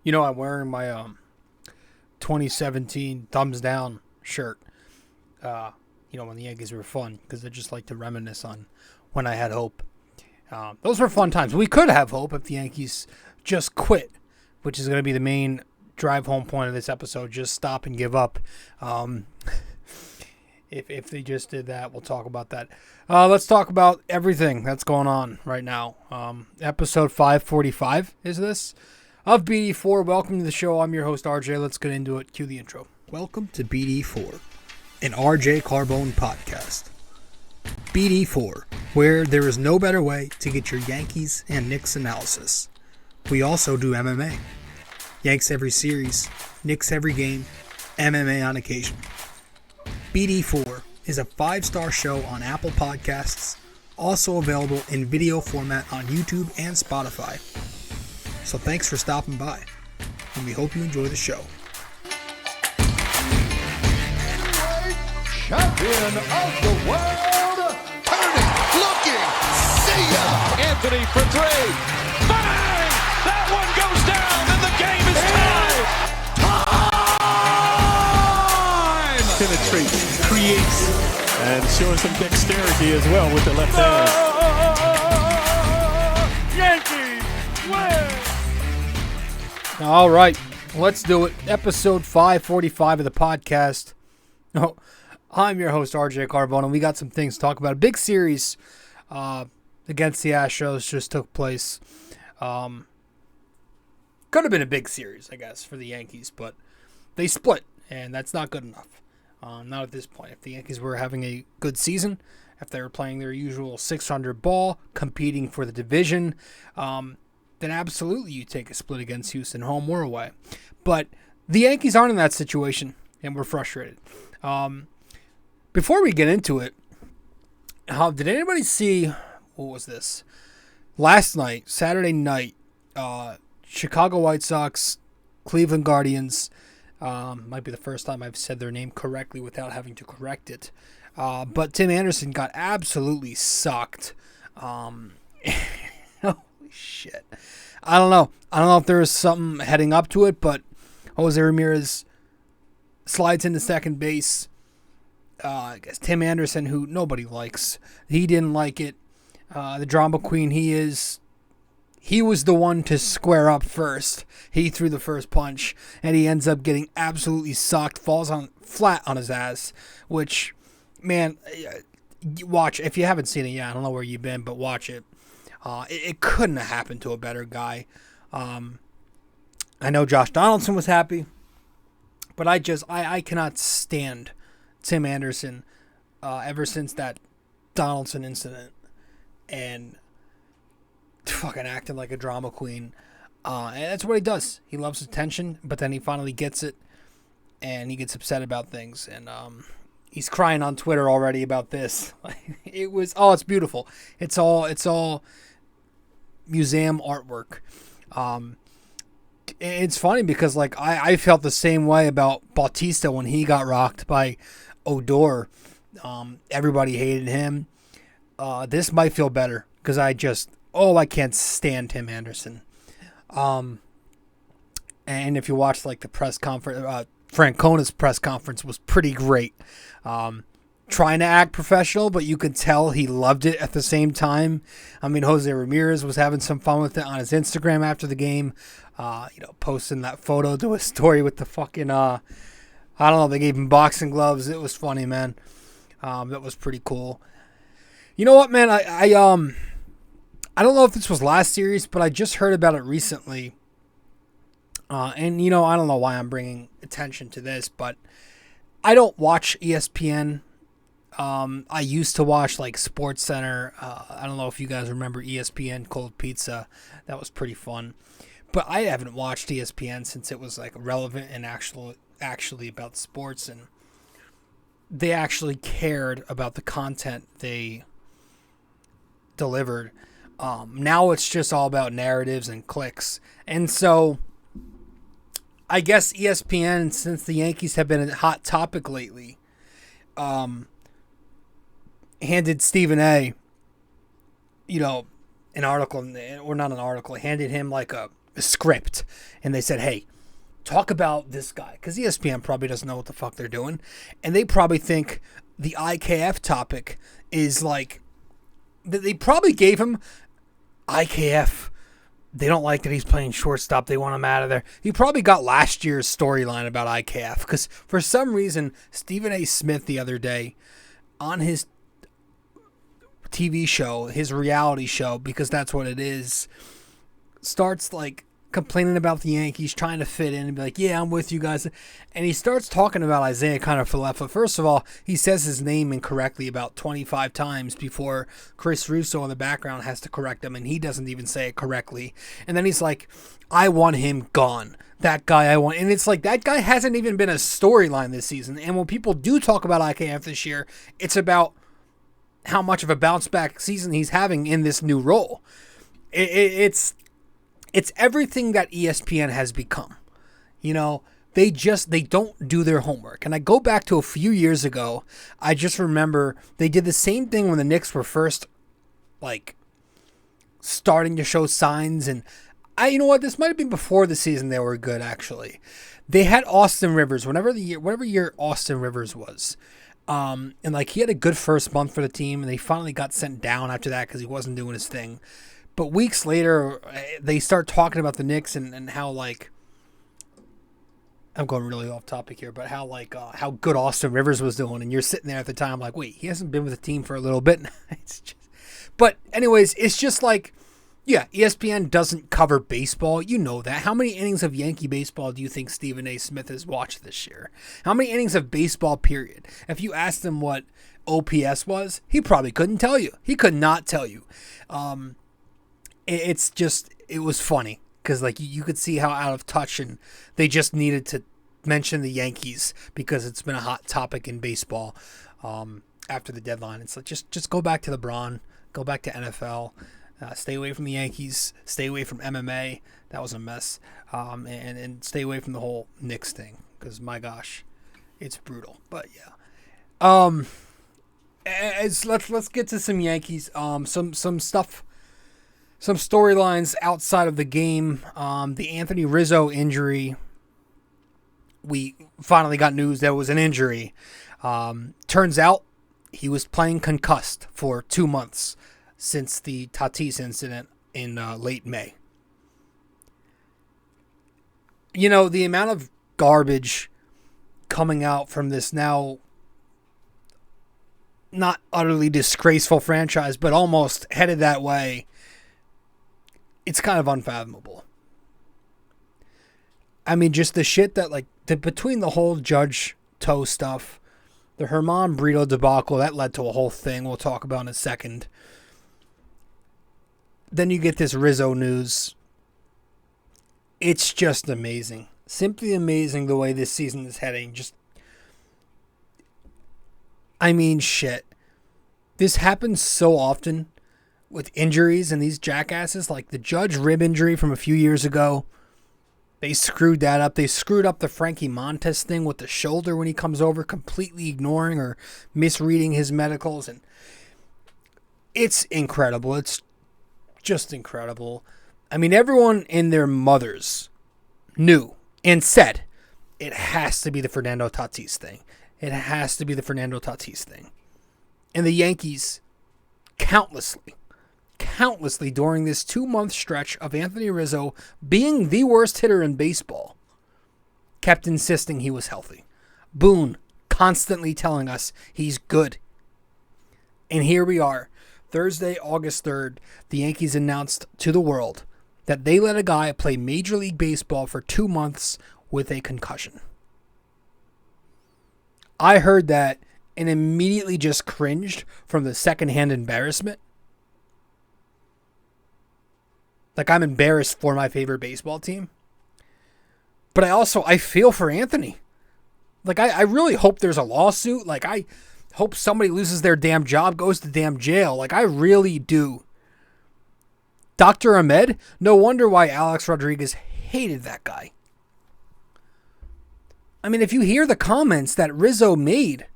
You know, I'm wearing my 2017 thumbs down shirt. When the Yankees were fun, because I just like to reminisce on when I had hope. Those were fun times. We could have hope if the Yankees just quit, which is going to be the main drive home point of this episode. Just stop and give up. If they just did that, we'll talk about that. Let's talk about everything that's going on right now. Episode 545 is this of BD4. Welcome to the show. I'm your host, RJ. Let's get into it. Cue the intro. Welcome to BD4, an RJ Carbone podcast. BD4, where there is no better way to get your Yankees and Knicks analysis. We also do MMA. Yanks every series, Knicks every game, MMA on occasion. BD4 is a 5-star show on Apple Podcasts, also available in video format on YouTube and Spotify. So thanks for stopping by, and we hope you enjoy the show. Champion of the world, turning, looking, see ya! Anthony for three, bang! That one goes down, and the game is tied! Penetrates, creates, and showing some dexterity as well with the left hand. Yankees win! All right, let's do it. Episode 545 of the podcast. Oh, I'm your host, RJ Carbone, and we got some things to talk about. A big series against the Astros just took place. Could have been a big series, I guess, for the Yankees, but they split, and that's not good enough. Not at this point. If the Yankees were having a good season, if they were playing their usual .600 ball, competing for the division, then absolutely you take a split against Houston, home or away. But the Yankees aren't in that situation, and we're frustrated. Before we get into it, did anybody see, what was this? Last night, Saturday night, Chicago White Sox, Cleveland Guardians, might be the first time I've said their name correctly without having to correct it. But Tim Anderson got absolutely sucked. Holy shit. I don't know if there was something heading up to it, but Jose Ramirez slides into second base. I guess Tim Anderson, who nobody likes, he didn't like it. The drama queen he was the one to square up first. He threw the first punch, and he ends up getting absolutely sucked, falls on flat on his ass, which, man, watch. If you haven't seen it yet, I don't know where you've been, but watch it. It couldn't have happened to a better guy. I know Josh Donaldson was happy, but I cannot stand Tim Anderson ever since that Donaldson incident, and fucking acting like a drama queen. And that's what he does. He loves attention, but then he finally gets it, and he gets upset about things. And he's crying on Twitter already about this. It's beautiful. It's all museum artwork. It's funny because I felt the same way about Bautista when he got rocked by Odor. Everybody hated him. This might feel better because I can't stand Tim Anderson. And if you watch the press conference, Francona's press conference was pretty great. Trying to act professional, but you could tell he loved it at the same time. I mean, Jose Ramirez was having some fun with it on his Instagram after the game, posting that photo to a story with the fucking, I don't know, they gave him boxing gloves. It was funny, man. That was pretty cool. You know what, man? I don't know if this was last series, but I just heard about it recently. And, I don't know why I'm bringing attention to this, but I don't watch ESPN. I used to watch Sports Center. I don't know if you guys remember ESPN Cold Pizza. That was pretty fun. But I haven't watched ESPN since it was relevant and actually about sports, and they actually cared about the content they delivered. Now it's just all about narratives and clicks. And so I guess ESPN, since the Yankees have been a hot topic lately, handed Stephen A, an article, or not an article, handed him a script, and they said, hey, talk about this guy, because ESPN probably doesn't know what the fuck they're doing, and they probably think the IKF topic is like, they probably gave him IKF. They don't like that he's playing shortstop. They want him out of there. He probably got last year's storyline about IKF, because for some reason, Stephen A. Smith the other day on his TV show, his reality show, because that's what it is, starts like complaining about the Yankees, trying to fit in and be like, yeah, I'm with you guys. And he starts talking about Isaiah Kiner-Falefa. First of all, he says his name incorrectly about 25 times before Chris Russo in the background has to correct him, and he doesn't even say it correctly. And then he's like, I want him gone. That guy I want. And it's like, that guy hasn't even been a storyline this season. And when people do talk about IKF this year, it's about how much of a bounce back season he's having in this new role. It's everything that ESPN has become. You know, they don't do their homework. And I go back to a few years ago. I just remember they did the same thing when the Knicks were first, like, starting to show signs. And you know what? This might have been before the season they were good, actually. They had Austin Rivers, whatever year Austin Rivers was. And like, he had a good first month for the team, and they finally got sent down after that because he wasn't doing his thing. But weeks later, they start talking about the Knicks and how, like, I'm going really off topic here, but how, like, how good Austin Rivers was doing. And you're sitting there at the time like, wait, he hasn't been with the team for a little bit. But anyways, it's just like, yeah, ESPN doesn't cover baseball. You know that. How many innings of Yankee baseball do you think Stephen A. Smith has watched this year? How many innings of baseball, period? If you asked him what OPS was, he probably couldn't tell you. He could not tell you. It's just, it was funny because, like, you could see how out of touch, and they just needed to mention the Yankees because it's been a hot topic in baseball after the deadline. It's like, just go back to LeBron, go back to NFL. Stay away from the Yankees. Stay away from MMA. That was a mess. And stay away from the whole Knicks thing because, my gosh, it's brutal. But yeah. Let's get to some Yankees. Some stuff, some storylines outside of the game. The Anthony Rizzo injury. We finally got news there was an injury. Turns out he was playing concussed for 2 months. Since the Tatis incident in late May. You know, the amount of garbage coming out from this now not utterly disgraceful franchise, but almost headed that way, it's kind of unfathomable. I mean, just the shit that, like, between the whole Judge toe stuff, the German Brito debacle, that led to a whole thing we'll talk about in a second. Then you get this Rizzo news. It's just amazing. Simply amazing the way this season is heading. Just, I mean, shit. This happens so often with injuries and these jackasses. Like the Judge rib injury from a few years ago. They screwed that up. They screwed up the Frankie Montes thing with the shoulder when he comes over, completely ignoring or misreading his medicals. And it's incredible. It's just incredible. I mean, everyone and their mothers knew and said it has to be the Fernando Tatis thing. It has to be the Fernando Tatis thing. And the Yankees, countlessly during this 2-month stretch of Anthony Rizzo being the worst hitter in baseball, kept insisting he was healthy. Boone constantly telling us he's good. And here we are. Thursday, August 3rd, the Yankees announced to the world that they let a guy play Major League Baseball for 2 months with a concussion. I heard that and immediately just cringed from the secondhand embarrassment. Like, I'm embarrassed for my favorite baseball team. But I feel for Anthony. Like, I really hope there's a lawsuit. Like, I hope somebody loses their damn job, goes to damn jail. Like, I really do. Dr. Ahmed, no wonder why Alex Rodriguez hated that guy. I mean, if you hear the comments that Rizzo made,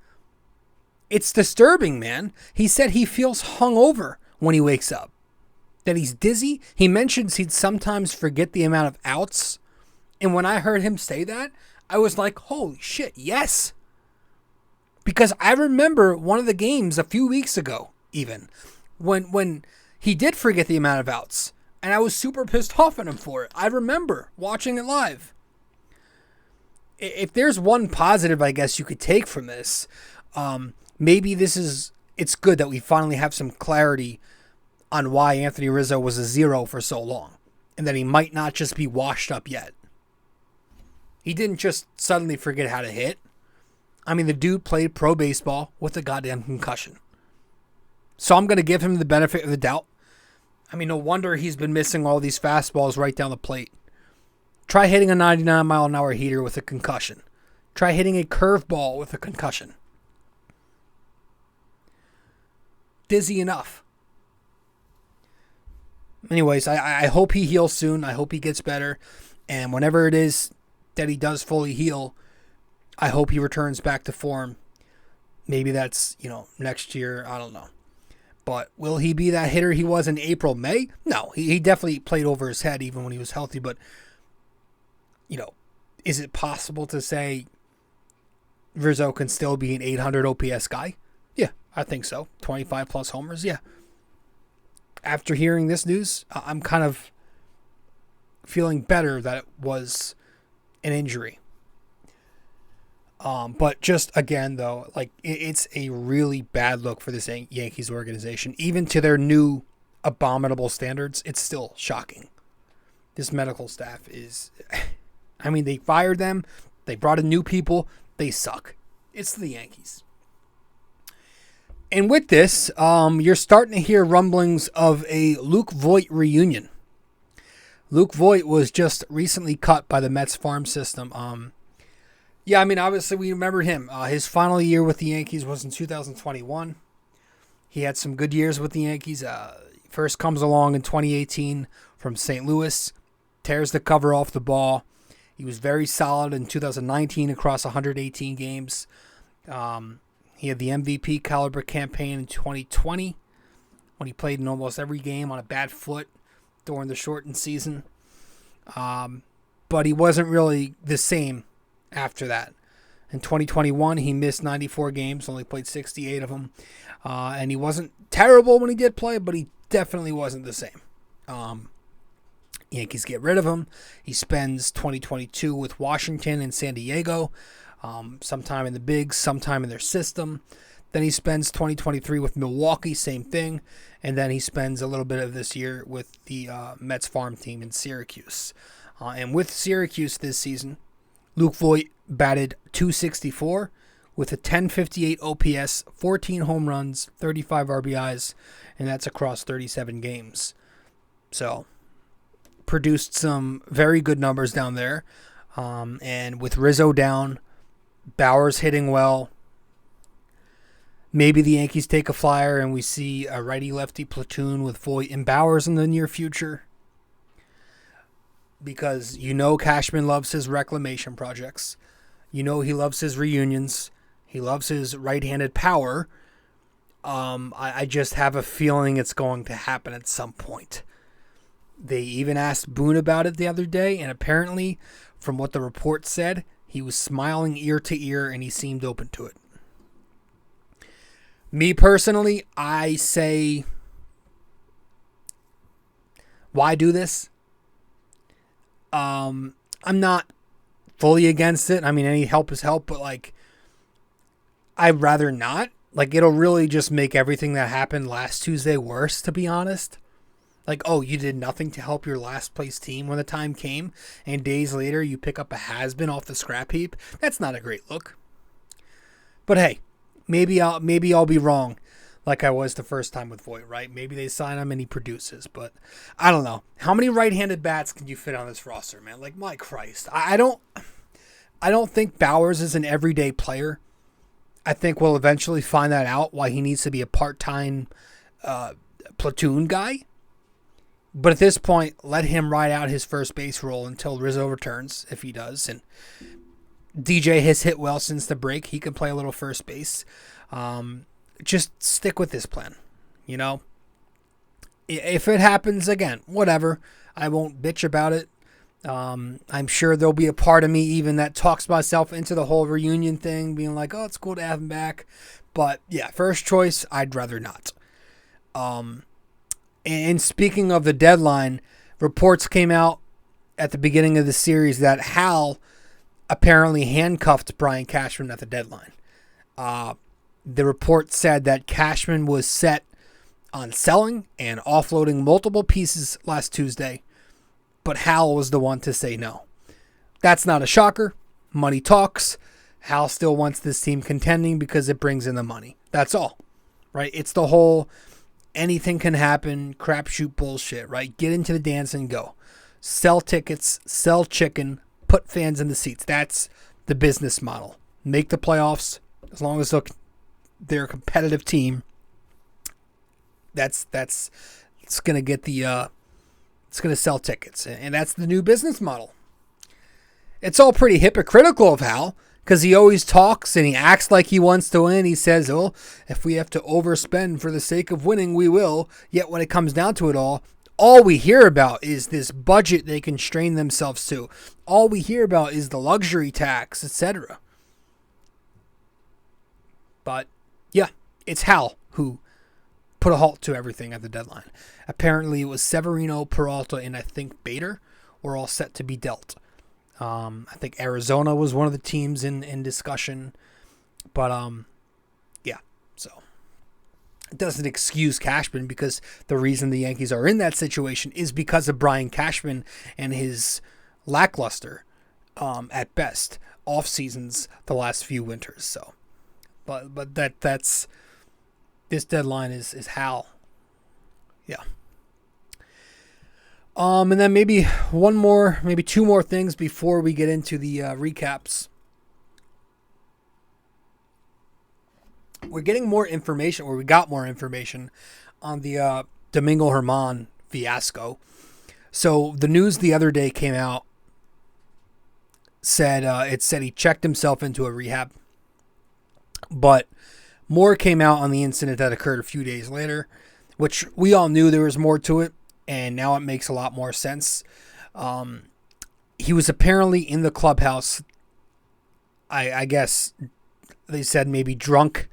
it's disturbing, man. He said he feels hungover when he wakes up. that he's dizzy. He mentions he'd sometimes forget the amount of outs. And when I heard him say that, I was like, holy shit, yes. Because I remember one of the games a few weeks ago, even, when he did forget the amount of outs. And I was super pissed off at him for it. I remember watching it live. If there's one positive, I guess, you could take from this, maybe it's good that we finally have some clarity on why Anthony Rizzo was a zero for so long. And that he might not just be washed up yet. He didn't just suddenly forget how to hit. I mean, the dude played pro baseball with a goddamn concussion. So I'm going to give him the benefit of the doubt. I mean, no wonder he's been missing all these fastballs right down the plate. Try hitting a 99-mile-an-hour heater with a concussion. Try hitting a curveball with a concussion. Dizzy enough. Anyways, I hope he heals soon. I hope he gets better. And whenever it is that he does fully heal, I hope he returns back to form. Maybe that's, next year. I don't know. But will he be that hitter he was in April, May? No, he definitely played over his head even when he was healthy. But, is it possible to say Rizzo can still be an 800 OPS guy? Yeah, I think so. 25 plus homers, yeah. After hearing this news, I'm kind of feeling better that it was an injury. But just again, though, it's a really bad look for this Yankees organization. Even to their new abominable standards, it's still shocking. This medical staff is, they fired them. They brought in new people. They suck. It's the Yankees. And with this, you're starting to hear rumblings of a Luke Voit reunion. Luke Voit was just recently cut by the Mets farm system. Obviously we remember him. His final year with the Yankees was in 2021. He had some good years with the Yankees. First comes along in 2018 from St. Louis. Tears the cover off the ball. He was very solid in 2019 across 118 games. He had the MVP caliber campaign in 2020 when he played in almost every game on a bad foot during the shortened season. But he wasn't really the same after that. In 2021, he missed 94 games, only played 68 of them. And he wasn't terrible when he did play, but he definitely wasn't the same. Yankees get rid of him. He spends 2022 with Washington and San Diego. Sometime in the bigs, sometime in their system. Then he spends 2023 with Milwaukee, same thing. And then he spends a little bit of this year with the Mets farm team in Syracuse. And with Syracuse this season, Luke Voit batted .264 with a 1058 OPS, 14 home runs, 35 RBIs, and that's across 37 games. So, produced some very good numbers down there. And with Rizzo down, Bauers hitting well, maybe the Yankees take a flyer and we see a righty-lefty platoon with Voit and Bauers in the near future. Because Cashman loves his reclamation projects. He loves his reunions. He loves his right-handed power. I just have a feeling it's going to happen at some point. They even asked Boone about it the other day, and apparently, from what the report said, he was smiling ear to ear and he seemed open to it. Me personally, I say, why do this? I'm not fully against it. Any help is help, but I'd rather not. It'll really just make everything that happened last Tuesday worse, to be honest. You did nothing to help your last place team when the time came, and days later you pick up a has-been off the scrap heap. That's not a great look. But hey, maybe I'll be wrong, like I was the first time with Voit, right? Maybe they sign him and he produces, but I don't know. How many right-handed bats can you fit on this roster, man? My Christ, I don't think Bauers is an everyday player. I think we'll eventually find that out, why he needs to be a part-time platoon guy. But at this point, let him ride out his first base role until Rizzo returns, if he does. And DJ has hit well since the break. He can play a little first base. Just stick with this plan, If it happens again, whatever. I won't bitch about it. I'm sure there'll be a part of me even that talks myself into the whole reunion thing, being like, oh, it's cool to have him back. But yeah, first choice, I'd rather not. And speaking of the deadline, reports came out at the beginning of the series that Hal apparently handcuffed Brian Cashman at the deadline. The report said that Cashman was set on selling and offloading multiple pieces last Tuesday, but Hal was the one to say no. That's not a shocker. Money talks. Hal still wants this team contending because it brings in the money. That's all, right? It's the whole anything can happen, crapshoot bullshit, right? Get into the dance and go. Sell tickets, sell chicken, put fans in the seats. That's the business model. Make the playoffs as long as they're a competitive team. It's going to get it's going to sell tickets, and that's the new business model. It's all pretty hypocritical of Hal, because he always talks and he acts like he wants to win. He says, oh, if we have to overspend for the sake of winning, we will. Yet when it comes down to it all we hear about is this budget they constrain themselves to. All we hear about is the luxury tax, etc. But yeah, it's Hal who put a halt to everything at the deadline. Apparently it was Severino, Peralta, and I think Bader were all set to be dealt. I think Arizona was one of the teams in discussion. But yeah, so it doesn't excuse Cashman, because the reason the Yankees are in that situation is because of Brian Cashman and his lackluster, at best, off seasons the last few winters. So, but that's this deadline is Hal. Yeah. And then maybe two more things before we get into the recaps. We're getting more information, or we got more information on the Domingo German fiasco. So the news the other day came out, said he checked himself into a rehab, but more came out on the incident that occurred a few days later, which we all knew there was more to it, and now it makes a lot more sense. He was apparently in the clubhouse, I guess they said maybe drunk.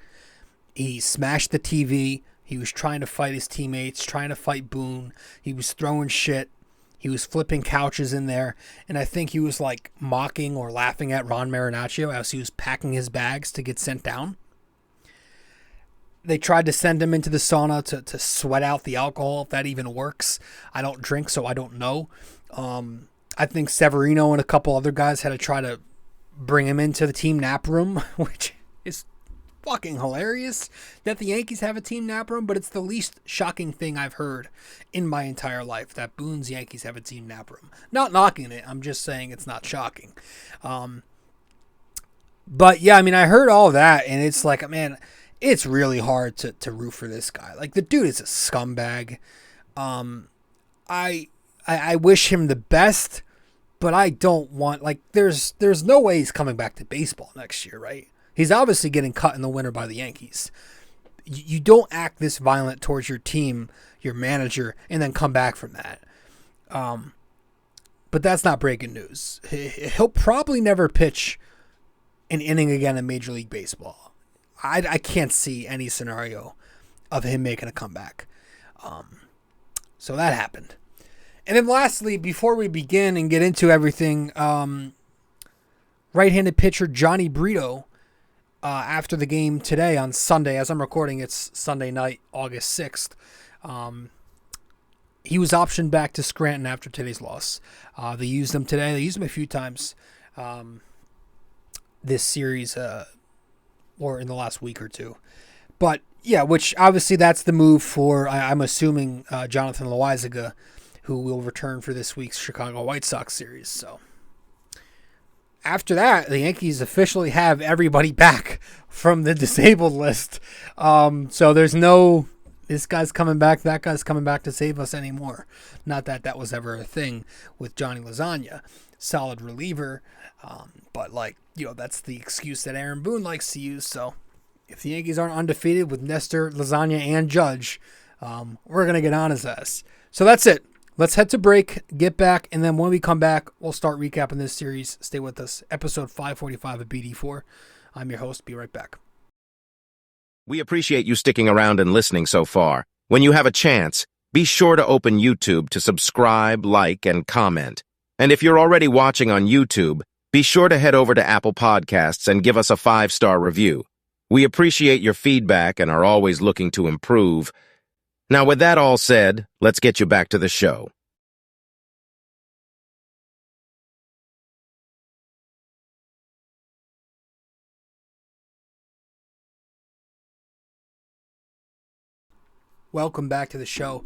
He smashed the TV. He was trying to fight his teammates, trying to fight Boone. He was throwing shit. He was flipping couches in there. And I think he was like mocking or laughing at Ron Marinaccio as he was packing his bags to get sent down. They tried to send him into the sauna to sweat out the alcohol, if that even works. I don't drink, so I don't know. I think Severino and a couple other guys had to try to bring him into the team nap room, which is fucking hilarious that the Yankees have a team nap room, but it's the least shocking thing I've heard in my entire life, that Boone's Yankees have a team nap room. Not knocking it, I'm just saying it's not shocking. But yeah, I mean, I heard all that, and it's like, man, it's really hard to root for this guy. Like, the dude is a scumbag. I wish him the best, but I don't want, like, there's no way he's coming back to baseball next year, right? He's obviously getting cut in the winter by the Yankees. You don't act this violent towards your team, your manager, and then come back from that. But that's not breaking news. He'll probably never pitch an inning again in Major League Baseball. I can't see any scenario of him making a comeback. So that happened. And then lastly, before we begin and get into everything, right-handed pitcher Jhony Brito, after the game today on Sunday, as I'm recording, it's Sunday night, August 6th, he was optioned back to Scranton after today's loss. They used him today. They used him a few times this series, or in the last week or two. But yeah, which obviously that's the move for, I'm assuming, Jonathan Loaizaga, who will return for this week's Chicago White Sox series. So after that, the Yankees officially have everybody back from the disabled list. So there's no, this guy's coming back, that guy's coming back to save us anymore. Not that that was ever a thing with Johnny Lasagna. Solid reliever. But like, you know, that's the excuse that Aaron Boone likes to use. So if the Yankees aren't undefeated with Nestor, Lasagna, and Judge, we're going to get on his ass. So that's it. Let's head to break, get back, and then when we come back, we'll start recapping this series. Stay with us. Episode 545 of BD4. I'm your host. Be right back. We appreciate you sticking around and listening so far. When you have a chance, be sure to open YouTube to subscribe, like, and comment. And if you're already watching on YouTube, be sure to head over to Apple Podcasts and give us a 5-star review. We appreciate your feedback and are always looking to improve. Now, with that all said, let's get you back to the show. Welcome back to the show.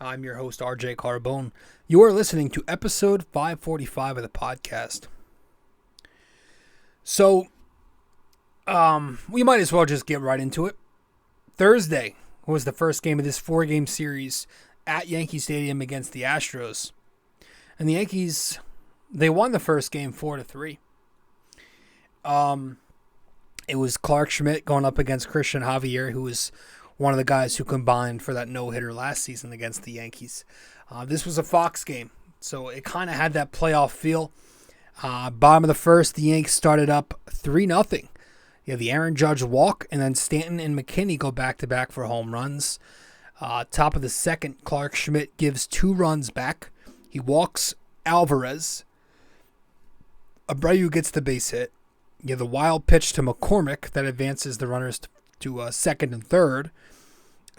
I'm your host, RJ Carbone. You are listening to episode 545 of the podcast. So, we might as well just get right into it. Thursday was the first game of this 4-game series at Yankee Stadium against the Astros. And the Yankees, they won the first game 4-3. It was Clarke Schmidt going up against Cristian Javier, who was one of the guys who combined for that no-hitter last season against the Yankees. This was a Fox game, so it kind of had that playoff feel. Bottom of the first, the Yanks started up 3-0. You have the Aaron Judge walk, and then Stanton and McKinney go back-to-back for home runs. Top of the second, Clarke Schmidt gives 2 runs back. He walks Alvarez. Abreu gets the base hit. You have the wild pitch to McCormick that advances the runners to second and third.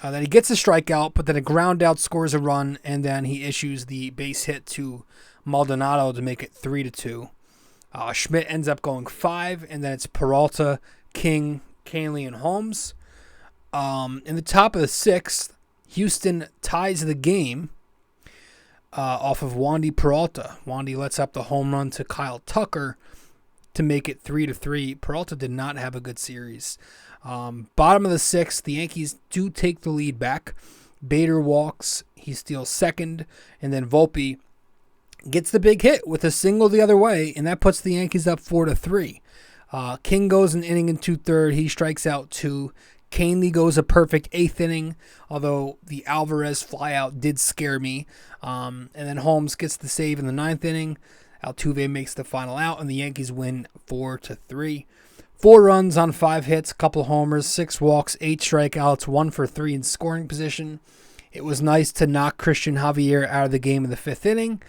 Then he gets a strikeout, but then a ground out scores a run, and then he issues the base hit to Maldonado to make it 3-2. Schmidt ends up going 5, and then it's Peralta, King, Kahnle, and Holmes. In the top of the 6th, Houston ties the game off of Wandy Peralta. Wandy lets up the home run to Kyle Tucker to make it 3-3. Peralta did not have a good series. Bottom of the 6th, the Yankees do take the lead back. Bader walks, he steals second, and then Volpe gets the big hit with a single the other way, and that puts the Yankees up 4-3. King goes an inning and 2/3. He strikes out 2. Kahnle goes a perfect 8th inning, although the Alvarez flyout did scare me. And then Holmes gets the save in the 9th inning. Altuve makes the final out, and the Yankees win 4-3. 4 runs on 5 hits, couple homers, 6 walks, 8 strikeouts, 1 for 3 in scoring position. It was nice to knock Cristian Javier out of the game in the 5th inning.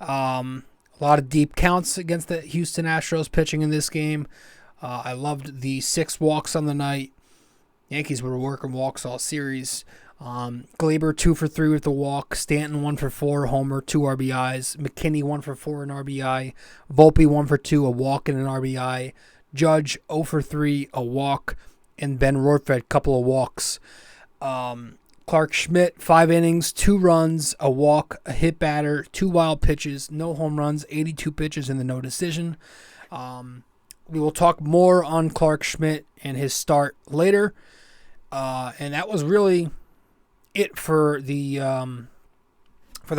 A lot of deep counts against the Houston Astros pitching in this game. I loved the 6 walks on the night. Yankees were working walks all series. Gleyber 2 for 3 with the walk. Stanton 1 for 4, homer, 2 RBIs. McKinney 1 for 4, an RBI. Volpe 1 for 2, a walk and an RBI. Judge 0 for 3, a walk. And Ben Rortvedt, couple of walks. Clarke Schmidt, 5 innings, 2 runs, a walk, a hit batter, 2 wild pitches, no home runs, 82 pitches in the no decision. We will talk more on Clarke Schmidt and his start later. And that was really it for the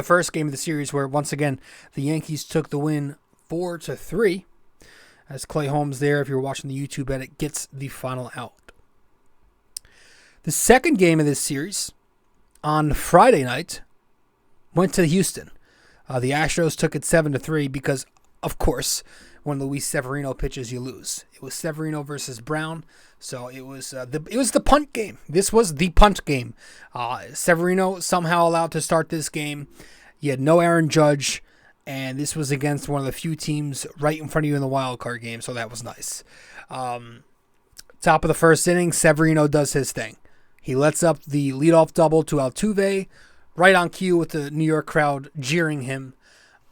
first game of the series, where once again the Yankees took the win 4-3. As Clay Holmes there, if you're watching the YouTube edit, gets the final out. The second game of this series on Friday night went to Houston. The Astros took it 7-3 because, of course, when Luis Severino pitches, you lose. It was Severino versus Brown, so it was the punt game. This was the punt game. Severino somehow allowed to start this game. You had no Aaron Judge, and this was against one of the few teams right in front of you in the wild card game, so that was nice. Top of the first inning, Severino does his thing. He lets up the leadoff double to Altuve, right on cue with the New York crowd jeering him.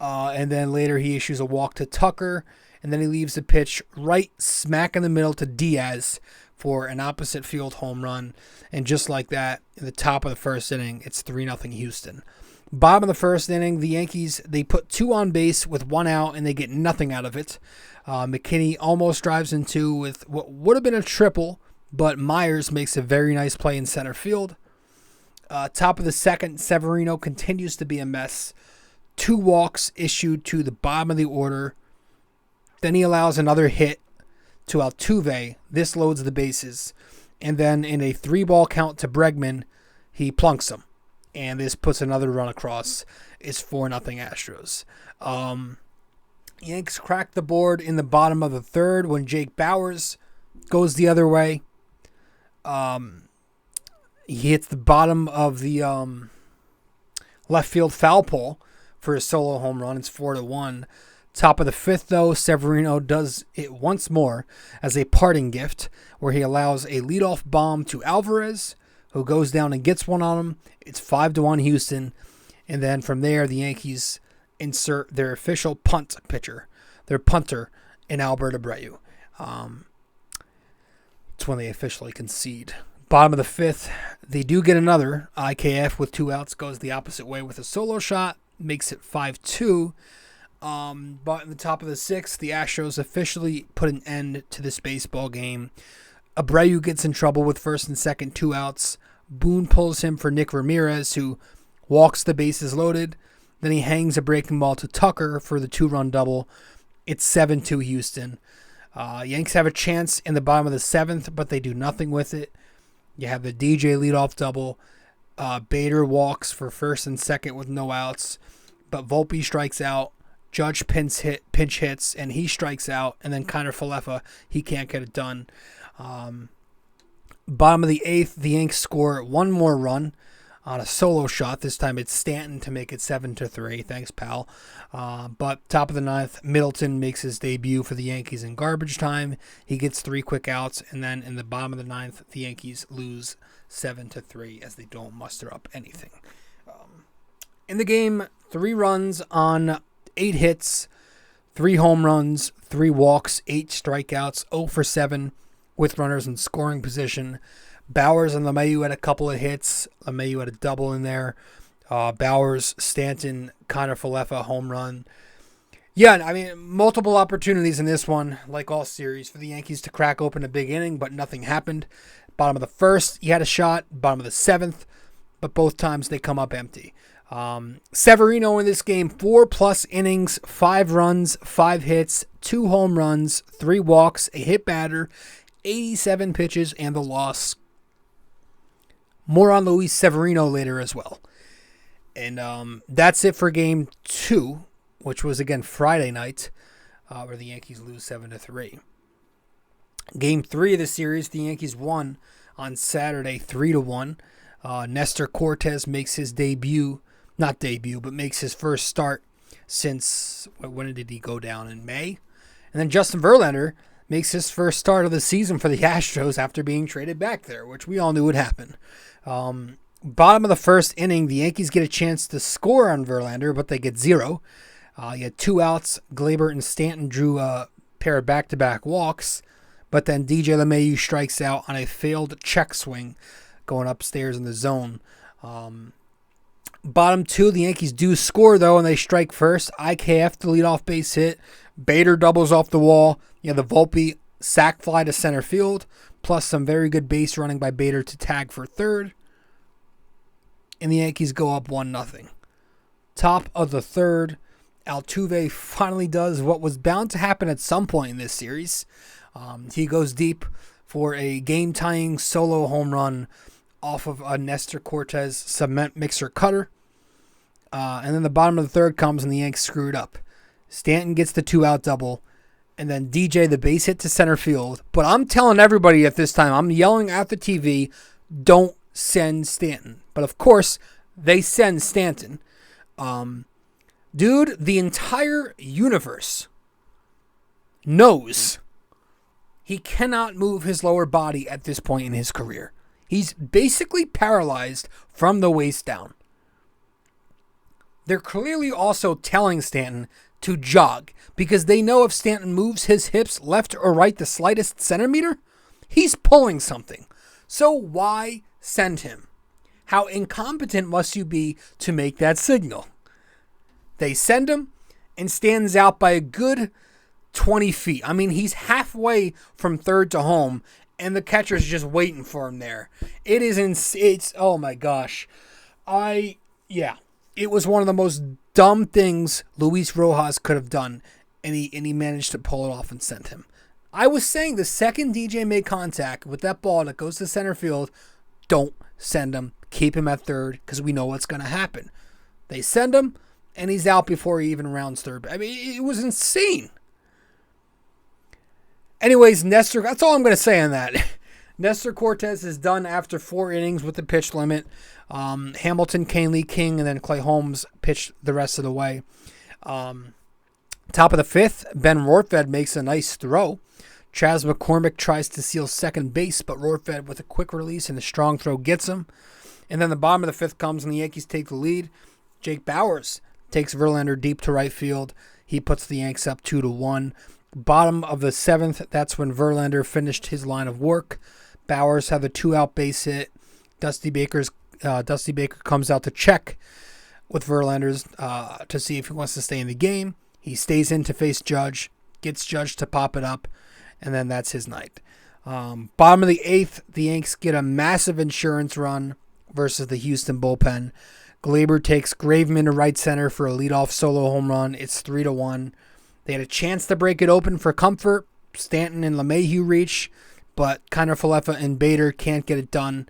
And then later he issues a walk to Tucker, and then he leaves the pitch right smack in the middle to Diaz for an opposite field home run. And just like that, in the top of the first inning, it's 3-0 Houston. Bottom of the first inning, the Yankees, they put 2 on base with 1 out, and they get nothing out of it. McKinney almost drives in 2 with what would have been a triple, but Myers makes a very nice play in center field. Top of the second, Severino continues to be a mess. 2 walks issued to the bottom of the order. Then he allows another hit to Altuve. This loads the bases. And then in a 3-ball count to Bregman, he plunks him. And this puts another run across. It's 4-0 Astros. Yanks crack the board in the bottom of the third when Jake Bauers goes the other way. He hits the bottom of the left field foul pole for his solo home run. It's 4-1. Top of the fifth, though, Severino does it once more as a parting gift, where he allows a leadoff bomb to Alvarez, who goes down and gets one on him. It's 5-1 Houston. And then from there, the Yankees insert their official punt pitcher, their punter, in Alberto Abreu. It's when they officially concede. Bottom of the fifth, they do get another. IKF with 2 outs goes the opposite way with a solo shot, makes it 5-2. But in the top of the sixth, the Astros officially put an end to this baseball game. Abreu gets in trouble with first and second 2 outs. Boone pulls him for Nick Ramirez, who walks the bases loaded. Then he hangs a breaking ball to Tucker for the 2-run double. It's 7-2 Houston. Yanks have a chance in the bottom of the seventh, but they do nothing with it. You have the DJ leadoff double. Bader walks for first and second with no outs, but Volpe strikes out. Judge pinch hits, and he strikes out. And then Kiner Falefa, he can't get it done. Bottom of the eighth, the Yanks score one more run on a solo shot. This time it's Stanton to make it 7-3. Thanks, pal. But top of the ninth, Middleton makes his debut for the Yankees in garbage time. He gets 3 quick outs, and then in the bottom of the ninth, the Yankees lose 7-3 as they don't muster up anything. In the game, 3 runs on 8 hits, 3 home runs, 3 walks, 8 strikeouts, 0 for 7 with runners in scoring position. Bauers and LeMahieu had a couple of hits. LeMahieu had a double in there. Bauers, Stanton, Kiner Falefa, home run. Yeah, I mean, multiple opportunities in this one, like all series, for the Yankees to crack open a big inning, but nothing happened. Bottom of the first, he had a shot. Bottom of the seventh, but both times they come up empty. Severino in this game, 4+ innings, 5 runs, 5 hits, 2 home runs, 3 walks, a hit batter, 87 pitches, and the loss. More on Luis Severino later as well. And that's it for game 2, which was again Friday night, where the Yankees lose 7-3. Game 3 of the series, the Yankees won on Saturday 3-1. Nestor Cortes makes his makes his first start since, when did he go down? In May? And then Justin Verlander makes his first start of the season for the Astros after being traded back there, which we all knew would happen. Bottom of the first inning, the Yankees get a chance to score on Verlander, but they get 0. You had 2 outs. Gleyber and Stanton drew a pair of back-to-back walks, but then DJ LeMahieu strikes out on a failed check swing going upstairs in the zone. Bottom 2, the Yankees do score, though, and they strike first. IKF to lead off base hit. Bader doubles off the wall. You have the Volpe sac fly to center field, plus some very good base running by Bader to tag for third. And the Yankees go up 1-0. Top of the third, Altuve finally does what was bound to happen at some point in this series. He goes deep for a game-tying solo home run off of a Nestor Cortes cement mixer cutter. And then the bottom of the third comes and the Yanks screw it up. Stanton gets the 2-out double, and then DJ the base hit to center field. But I'm telling everybody at this time, I'm yelling at the TV, don't send Stanton. But of course, they send Stanton. Dude, the entire universe knows he cannot move his lower body at this point in his career. He's basically paralyzed from the waist down. They're clearly also telling Stanton to jog because they know if Stanton moves his hips left or right the slightest centimeter, he's pulling something. So why send him? How incompetent must you be to make that signal? They send him and stands out by a good 20 feet. I mean, he's halfway from third to home, and the catcher's just waiting for him there. It's oh my gosh. It was one of the most dumb things Luis Rojas could have done, and he managed to pull it off and send him. I was saying the second DJ made contact with that ball that goes to center field, don't send him. keep him at third because we know what's going to happen. They send him, and he's out before he even rounds third. I mean, it was insane. Anyways, Nestor, that's all I'm going to say on that. Nestor Cortes is done after 4 innings with the pitch limit. Hamilton, Canely, King, and then Clay Holmes pitched the rest of the way. Top of the 5th, Ben Rortvedt makes a nice throw. Chas McCormick tries to steal second base, but Rortvedt with a quick release and a strong throw gets him. And then the bottom of the 5th comes and the Yankees take the lead. Jake Bauers takes Verlander deep to right field. He puts the Yanks up 2-1. Bottom of the 7th, that's when Verlander finished his line of work. Bauers had the 2-out base hit. Dusty Baker comes out to check with Verlander's to see if he wants to stay in the game. He stays in to face Judge, gets Judge to pop it up, and then that's his night. Bottom of the 8th, the Yanks get a massive insurance run versus the Houston bullpen. Gleyber takes Graveman to right center for a leadoff solo home run. It's 3-1. They had a chance to break it open for comfort. Stanton and LeMahieu reach, but Kiner-Falefa and Bader can't get it done.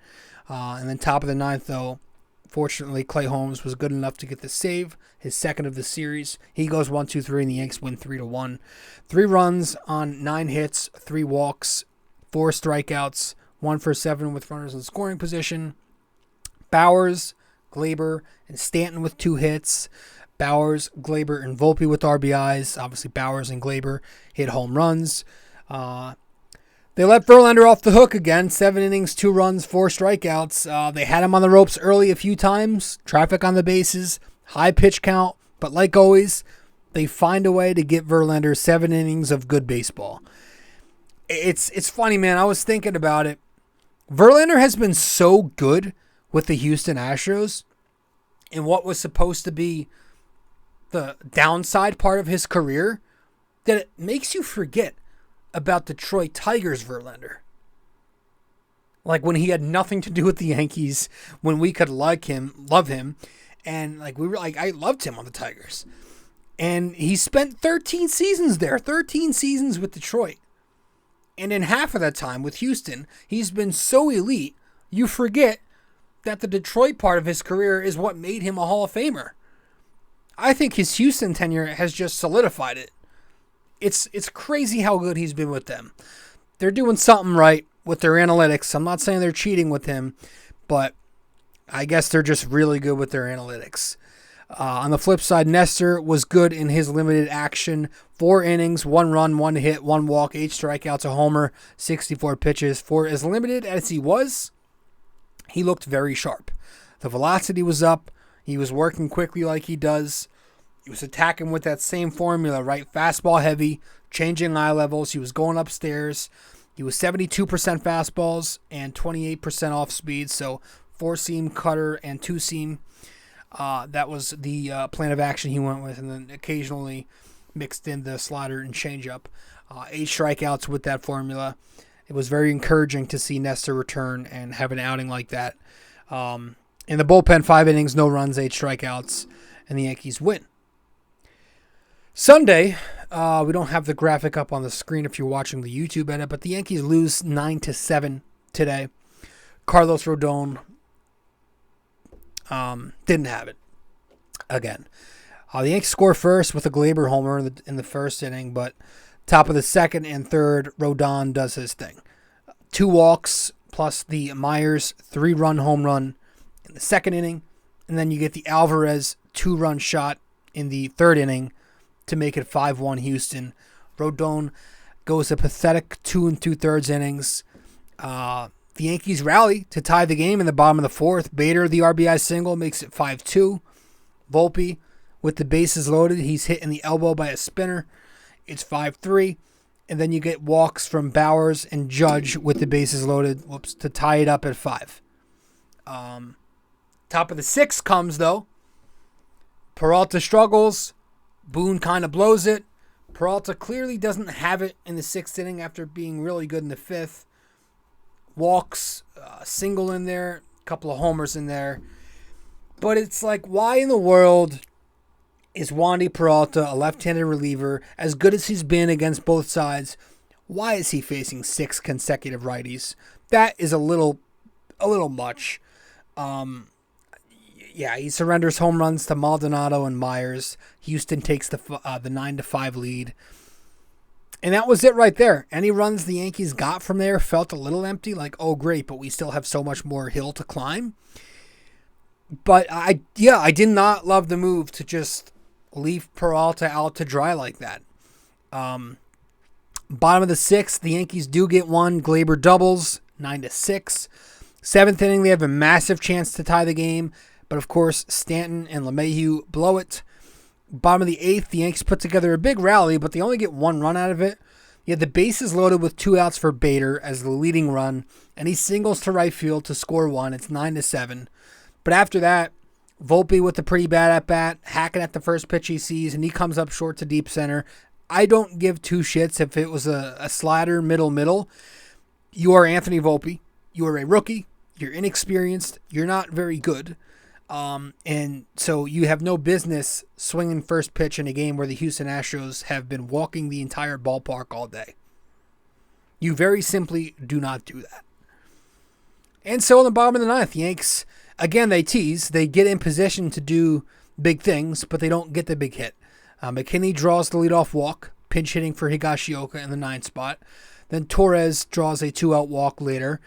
And then top of the 9th, though, fortunately, Clay Holmes was good enough to get the save, his second of the series. He goes 1-2-3, and the Yanks win 3-1. 3 runs on 9 hits, 3 walks, 4 strikeouts, 1 for 7 with runners in scoring position. Bauers, Gleyber, and Stanton with 2 hits. Bauers, Gleyber, and Volpe with RBIs. Obviously, Bauers and Gleyber hit home runs. They let Verlander off the hook again. 7 innings, 2 runs, 4 strikeouts. They had him on the ropes early a few times. Traffic on the bases, high pitch count. But like always, they find a way to get Verlander 7 innings of good baseball. It's funny, man. I was thinking about it. Verlander has been so good with the Houston Astros in what was supposed to be the downside part of his career that it makes you forget about Detroit Tigers Verlander. Like when he had nothing to do with the Yankees, when we could love him, and like we were like, I loved him on the Tigers. And he spent 13 seasons there, 13 seasons with Detroit. And in half of that time with Houston, he's been so elite, you forget that the Detroit part of his career is what made him a Hall of Famer. I think his Houston tenure has just solidified it. It's crazy how good he's been with them. They're doing something right with their analytics. I'm not saying they're cheating with him, but I guess they're just really good with their analytics. On the flip side, Nestor was good in his limited action. 4 innings, 1 run, 1 hit, 1 walk, 8 strikeouts, a homer, 64 pitches. For as limited as he was, he looked very sharp. The velocity was up. He was working quickly like he does. He was attacking with that same formula, right? Fastball heavy, changing eye levels. He was going upstairs. He was 72% fastballs and 28% off speed. So 4-seam cutter and 2-seam. That was the plan of action he went with. And then occasionally mixed in the slider and changeup. 8 strikeouts with that formula. It was very encouraging to see Nestor return and have an outing like that. In the bullpen, 5 innings, no runs, 8 strikeouts, and the Yankees win. Sunday, we don't have the graphic up on the screen if you're watching the YouTube edit, but the Yankees lose 9-7 today. Carlos Rodon didn't have it again. The Yankees score first with a Gleyber homer in the first inning, but top of the second and third, Rodon does his thing. 2 walks plus the Myers 3-run home run in the second inning, and then you get the Alvarez 2-run shot in the third inning to make it 5-1 Houston. Rodon goes a pathetic 2 2/3 innings. The Yankees rally to tie the game in the bottom of the 4th. Bader, the RBI single, makes it 5-2. Volpe, with the bases loaded, he's hit in the elbow by a spinner. It's 5-3. And then you get walks from Bauers and Judge with the bases loaded to tie it up at 5. Top of the 6th comes, though. Peralta struggles. Boone kind of blows it. Peralta clearly doesn't have it in the 6th inning after being really good in the 5th. Walks, single in there, a couple of homers in there. But it's like, why in the world is Wandy Peralta, a left-handed reliever, as good as he's been against both sides, why is he facing 6 consecutive righties? That is a little much. Yeah, he surrenders home runs to Maldonado and Myers. Houston takes the 9-5 lead. And that was it right there. Any runs the Yankees got from there felt a little empty, like, oh, great, but we still have so much more hill to climb. But I did not love the move to just leave Peralta out to dry like that. Bottom of the sixth, the Yankees do get one. Gleyber doubles, 9-6. Seventh inning, they have a massive chance to tie the game. But, of course, Stanton and LeMahieu blow it. Bottom of the eighth, the Yankees put together a big rally, but they only get one run out of it. You had the bases loaded with 2 outs for Bader as the leading run, and he singles to right field to score one. It's 9-7. But after that, Volpe with a pretty bad at-bat, hacking at the first pitch he sees, and he comes up short to deep center. I don't give two shits if it was a slider middle. You are Anthony Volpe. You are a rookie. You're inexperienced. You're not very good. And so you have no business swinging first pitch in a game where the Houston Astros have been walking the entire ballpark all day. You very simply do not do that. And so in the bottom of the ninth, the Yanks, again, they tease. They get in position to do big things, but they don't get the big hit. McKinney draws the leadoff walk, pinch hitting for Higashioka in the 9th spot. Then Torres draws a 2-out walk later.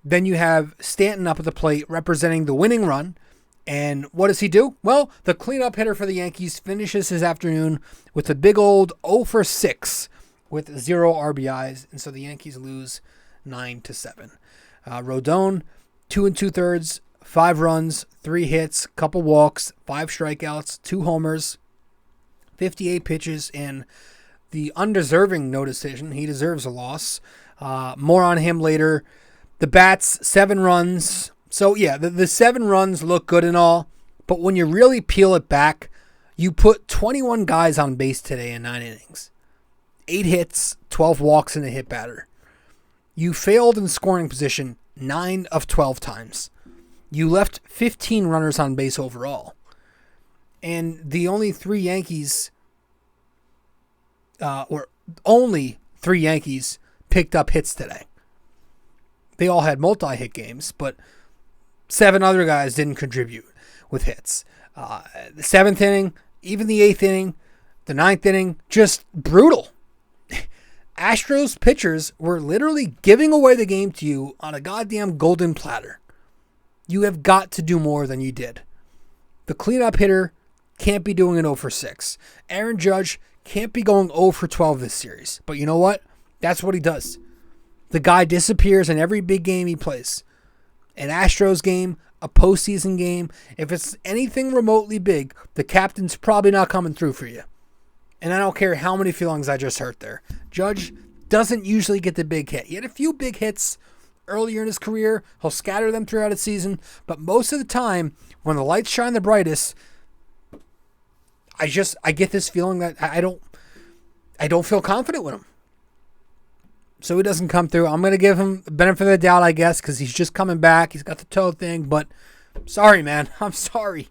Then you have Stanton up at the plate representing the winning run. And what does he do? Well, the cleanup hitter for the Yankees finishes his afternoon with a big old 0 for 6 with 0 RBIs. And so the Yankees lose 9-7. Rodon, 2 2/3, 5 runs, 3 hits, couple walks, 5 strikeouts, 2 homers, 58 pitches, and the undeserving no decision. He deserves a loss. More on him later. The bats, 7 runs. So, yeah, the 7 runs look good and all, but when you really peel it back, you put 21 guys on base today in 9 innings. 8 hits, 12 walks, and a hit batter. You failed in scoring position 9 of 12 times. You left 15 runners on base overall. And the only 3 Yankees, picked up hits today. They all had multi-hit games, but 7 other guys didn't contribute with hits. The 7th inning, even the 8th inning, the 9th inning, just brutal. Astros pitchers were literally giving away the game to you on a goddamn golden platter. You have got to do more than you did. The cleanup hitter can't be doing an 0 for 6. Aaron Judge can't be going 0 for 12 this series. But you know what? That's what he does. The guy disappears in every big game he plays. An Astros game, a postseason game. If it's anything remotely big, the captain's probably not coming through for you. And I don't care how many feelings I just hurt there. Judge doesn't usually get the big hit. He had a few big hits earlier in his career. He'll scatter them throughout a season. But most of the time, when the lights shine the brightest, I get this feeling that I don't feel confident with him. So he doesn't come through. I'm going to give him the benefit of the doubt, I guess, because he's just coming back. He's got the toe thing, but sorry, man. I'm sorry.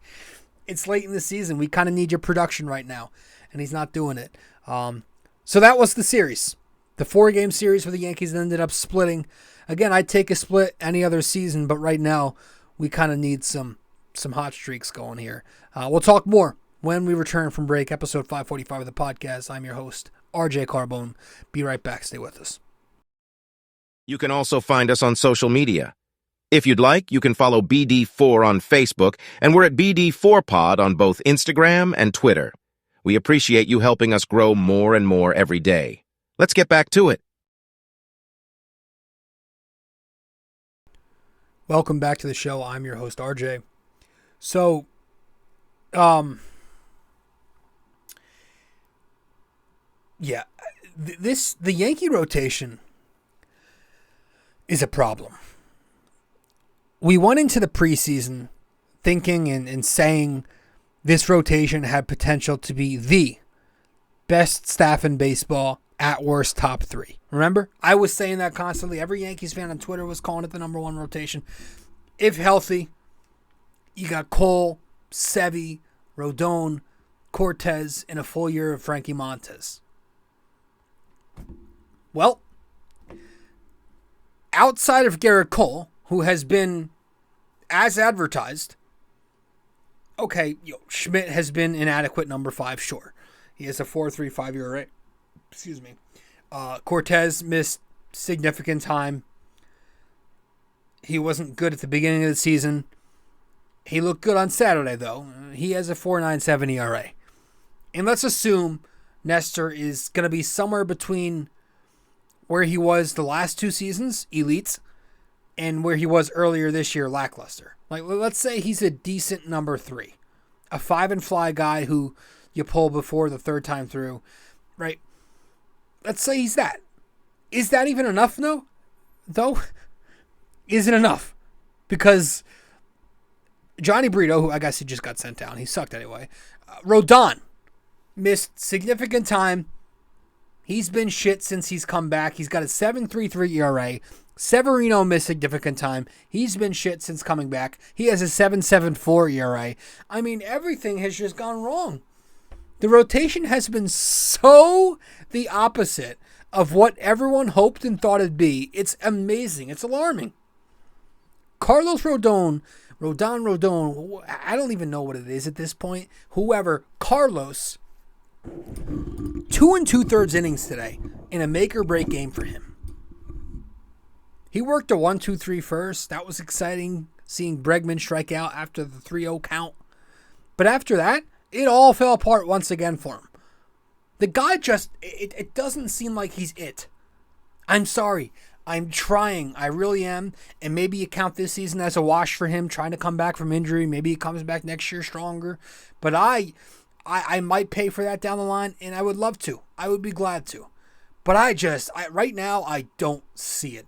It's late in the season. We kind of need your production right now, and he's not doing it. So that was the series. The 4-game series where the Yankees ended up splitting. Again, I'd take a split any other season, but right now we kind of need some hot streaks going here. We'll talk more when we return from break, episode 545 of the podcast. I'm your host, RJ Carbone. Be right back. Stay with us. You can also find us on social media. If you'd like, you can follow BD4 on Facebook, and we're at BD4Pod on both Instagram and Twitter. We appreciate you helping us grow more and more every day. Let's get back to it. Welcome back to the show. I'm your host, RJ. So, the Yankee rotation is a problem. We went into the preseason thinking and saying this rotation had potential to be the best staff in baseball, at worst top 3. Remember? I was saying that constantly. Every Yankees fan on Twitter was calling it the number 1 rotation. If healthy, you got Cole, Sevy, Rodon, Cortez, and a full year of Frankie Montes. Well, outside of Garrett Cole, who has been as advertised, okay, Schmidt has been inadequate number 5, sure. He has a 4.35 ERA. Excuse me. Cortez missed significant time. He wasn't good at the beginning of the season. He looked good on Saturday, though. He has a 4.97 ERA. And let's assume Nestor is going to be somewhere between where he was the last 2 seasons, elite, and where he was earlier this year, lackluster. Like, let's say he's a decent number 3. A 5-and-fly guy who you pull before the 3rd time through, right? Let's say he's that. Is that even enough, though? Is it enough? Because Jhony Brito, who I guess he just got sent down, he sucked anyway. Rodon missed significant time. He's been shit since he's come back. He's got a 7.33 ERA. Severino missed significant time. He's been shit since coming back. He has a 7.74 ERA. I mean, everything has just gone wrong. The rotation has been so the opposite of what everyone hoped and thought it'd be. It's amazing. It's alarming. Carlos Rodon, I don't even know what it is at this point. Whoever, Carlos, 2 2/3 innings today in a make-or-break game for him. He worked a 1-2-3 first. That was exciting, seeing Bregman strike out after the 3-0 count. But after that, it all fell apart once again for him. The guy just, it doesn't seem like he's it. I'm sorry. I'm trying. I really am. And maybe you count this season as a wash for him, trying to come back from injury. Maybe he comes back next year stronger. But I might pay for that down the line, and I would love to. I would be glad to. But right now, I don't see it.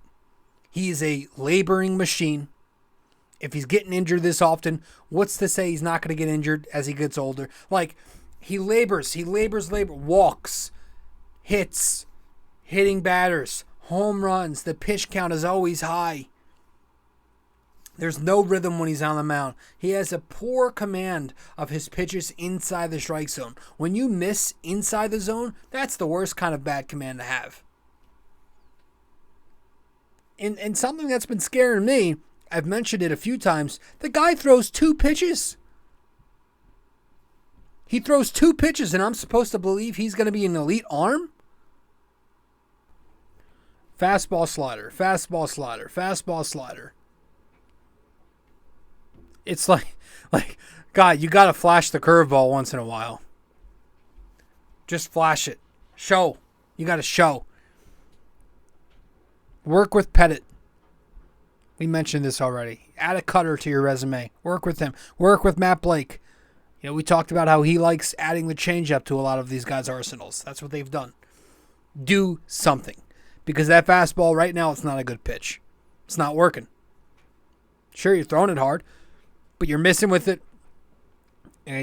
He is a laboring machine. If he's getting injured this often, what's to say he's not going to get injured as he gets older? Like, he labors, walks, hits, hitting batters, home runs. The pitch count is always high. There's no rhythm when he's on the mound. He has a poor command of his pitches inside the strike zone. When you miss inside the zone, that's the worst kind of bad command to have. And something that's been scaring me, I've mentioned it a few times, the guy throws 2 pitches. He throws 2 pitches, and I'm supposed to believe he's going to be an elite arm? Fastball, slider, fastball, slider, fastball, slider. It's like, God, you got to flash the curveball once in a while. Just flash it. Show. You got to show. Work with Pettit. We mentioned this already. Add a cutter to your resume. Work with him. Work with Matt Blake. You know, we talked about how he likes adding the changeup to a lot of these guys' arsenals. That's what they've done. Do something. Because that fastball right now, it's not a good pitch. It's not working. Sure, you're throwing it hard, but you're missing with it. And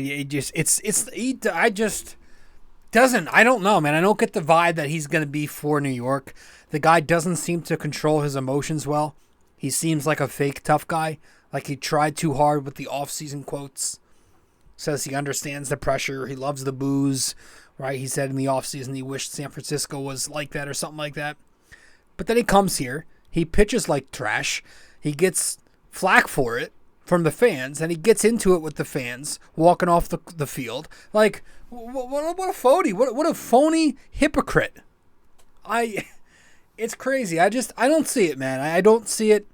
I don't know, man. I don't get the vibe that he's going to be for New York. The guy doesn't seem to control his emotions well. He seems like a fake tough guy, like he tried too hard with the off-season quotes. Says he understands the pressure. He loves the booze, right? He said in the off-season he wished San Francisco was like that or something like that. But then he comes here. He pitches like trash. He gets flack for it from the fans, and he gets into it with the fans, walking off the field. Like, what a phony. What a phony hypocrite. It's crazy. I don't see it, man. I don't see it.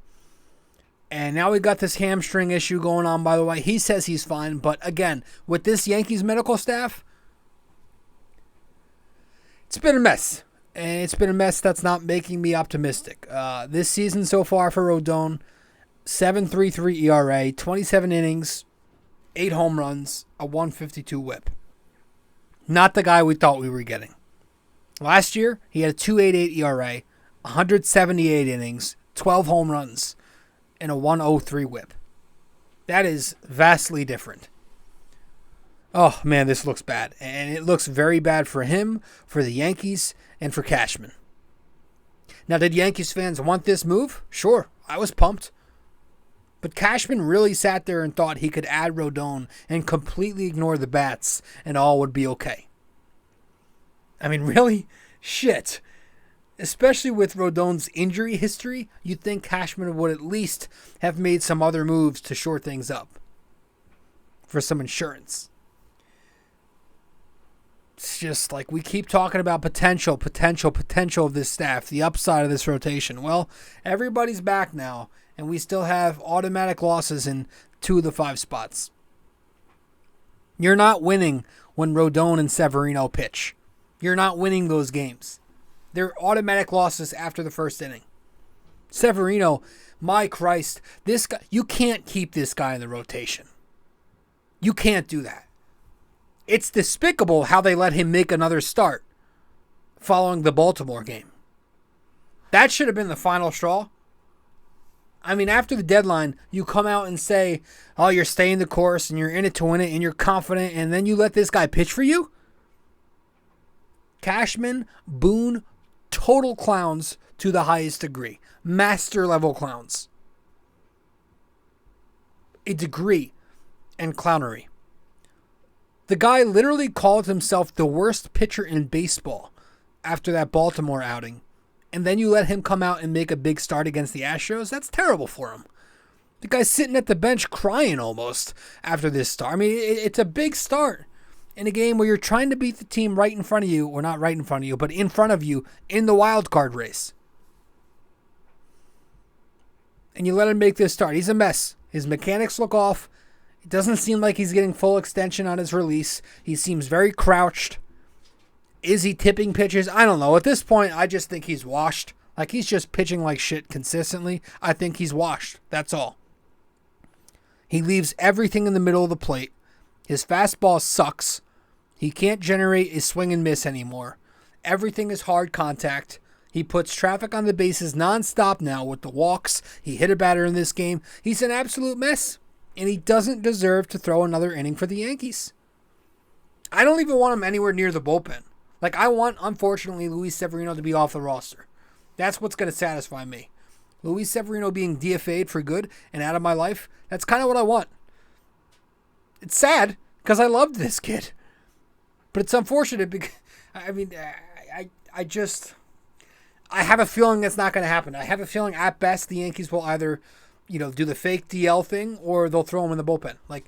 And now we got this hamstring issue going on, by the way. He says he's fine. But again, with this Yankees medical staff, it's been a mess. And it's been a mess that's not making me optimistic. This season so far for Rodon, 7.33 ERA, 27 innings, 8 home runs, a 152 whip. Not the guy we thought we were getting. Last year, he had a 2.88 ERA, 178 innings, 12 home runs, and a 103 whip. That is vastly different. Oh, man, this looks bad. And it looks very bad for him, for the Yankees, and for Cashman. Now, did Yankees fans want this move? Sure, I was pumped. But Cashman really sat there and thought he could add Rodon and completely ignore the bats and all would be okay. I mean, really? Shit. Especially with Rodon's injury history, you'd think Cashman would at least have made some other moves to shore things up for some insurance. It's just like we keep talking about potential of this staff, the upside of this rotation. Well, everybody's back now, and we still have automatic losses in 2 of the 5 spots. You're not winning when Rodon and Severino pitch. You're not winning those games. They're automatic losses after the first inning. Severino, my Christ, this guy, you can't keep this guy in the rotation. You can't do that. It's despicable how they let him make another start following the Baltimore game. That should have been the final straw. I mean, after the deadline, you come out and say, oh, you're staying the course and you're in it to win it and you're confident, and then you let this guy pitch for you? Cashman, Boone, total clowns to the highest degree. Master level clowns. A degree in clownery. The guy literally called himself the worst pitcher in baseball after that Baltimore outing. And then you let him come out and make a big start against the Astros? That's terrible for him. The guy's sitting at the bench crying almost after this start. I mean, it's a big start in a game where you're trying to beat the team right in front of you, or not right in front of you, but in front of you in the wild card race. And you let him make this start. He's a mess. His mechanics look off. It doesn't seem like he's getting full extension on his release. He seems very crouched. Is he tipping pitches? I don't know. At this point, I just think he's washed. Like, he's just pitching like shit consistently. I think he's washed. That's all. He leaves everything in the middle of the plate. His fastball sucks. He can't generate a swing and miss anymore. Everything is hard contact. He puts traffic on the bases nonstop now with the walks. He hit a batter in this game. He's an absolute mess. And he doesn't deserve to throw another inning for the Yankees. I don't even want him anywhere near the bullpen. Like, I want, unfortunately, Luis Severino to be off the roster. That's what's going to satisfy me. Luis Severino being DFA'd for good and out of my life, that's kind of what I want. It's sad, because I loved this kid. But it's unfortunate because, I mean, I have a feeling that's not going to happen. I have a feeling, at best, the Yankees will either, do the fake DL thing, or they'll throw him in the bullpen. Like,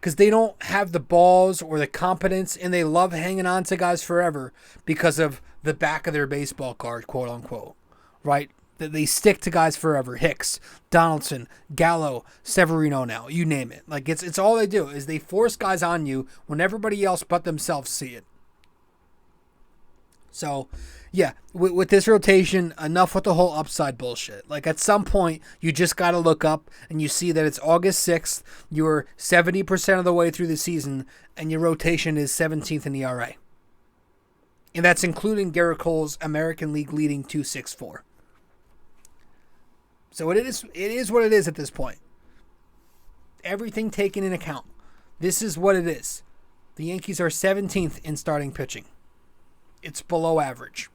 because they don't have the balls or the competence, and they love hanging on to guys forever because of the back of their baseball card, quote unquote, right? That they stick to guys forever. Hicks, Donaldson, Gallo, Severino now, you name it. Like, it's all they do is they force guys on you when everybody else but themselves see it. So, yeah, with this rotation, enough with the whole upside bullshit. Like, at some point, you just got to look up and you see that it's August 6th, you're 70% of the way through the season, and your rotation is 17th in ERA. And that's including Garrett Cole's American League leading 2.64. So it is what it is at this point. Everything taken in account. This is what it is. The Yankees are 17th in starting pitching. It's below average.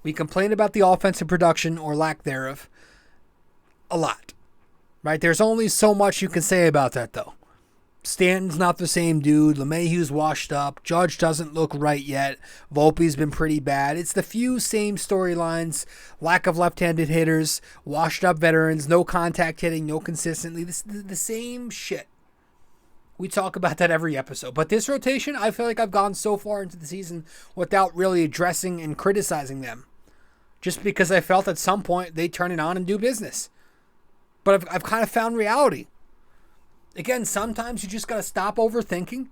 We complain about the offensive production or lack thereof a lot, right? There's only so much you can say about that, though. Stanton's not the same dude. LeMahieu's washed up. Judge doesn't look right yet. Volpe's been pretty bad. It's the few same storylines. Lack of left-handed hitters. Washed up veterans. No contact hitting. No consistently. The same shit. We talk about that every episode. But this rotation, I feel like I've gone so far into the season without really addressing and criticizing them. Just because I felt at some point they'd turn it on and do business. But I've kind of found reality. Again, sometimes you just got to stop overthinking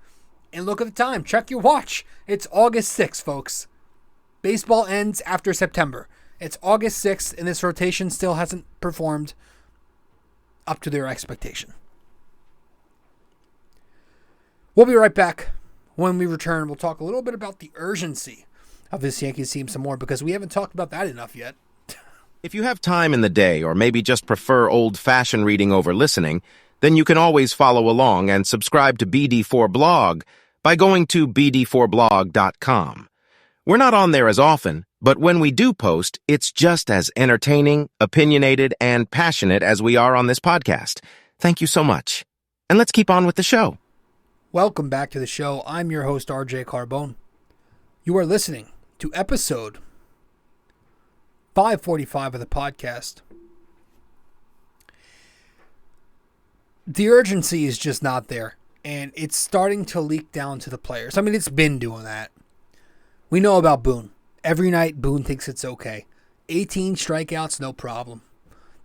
and look at the time. Check your watch. It's August 6th, folks. Baseball ends after September. It's August 6th, and this rotation still hasn't performed up to their expectation. We'll be right back. When we return, we'll talk a little bit about the urgency of this Yankees team some more, because we haven't talked about that enough yet. If you have time in the day, or maybe just prefer old-fashioned reading over listening, then you can always follow along and subscribe to BD4 Blog by going to BD4blog.com. We're not on there as often, but when we do post, it's just as entertaining, opinionated, and passionate as we are on this podcast. Thank you so much. And let's keep on with the show. Welcome back to the show. I'm your host, RJ Carbone. You are listening to episode 545 of the podcast. The urgency is just not there, and it's starting to leak down to the players. I mean, it's been doing that. We know about Boone. Every night, Boone thinks it's okay. 18 strikeouts, no problem.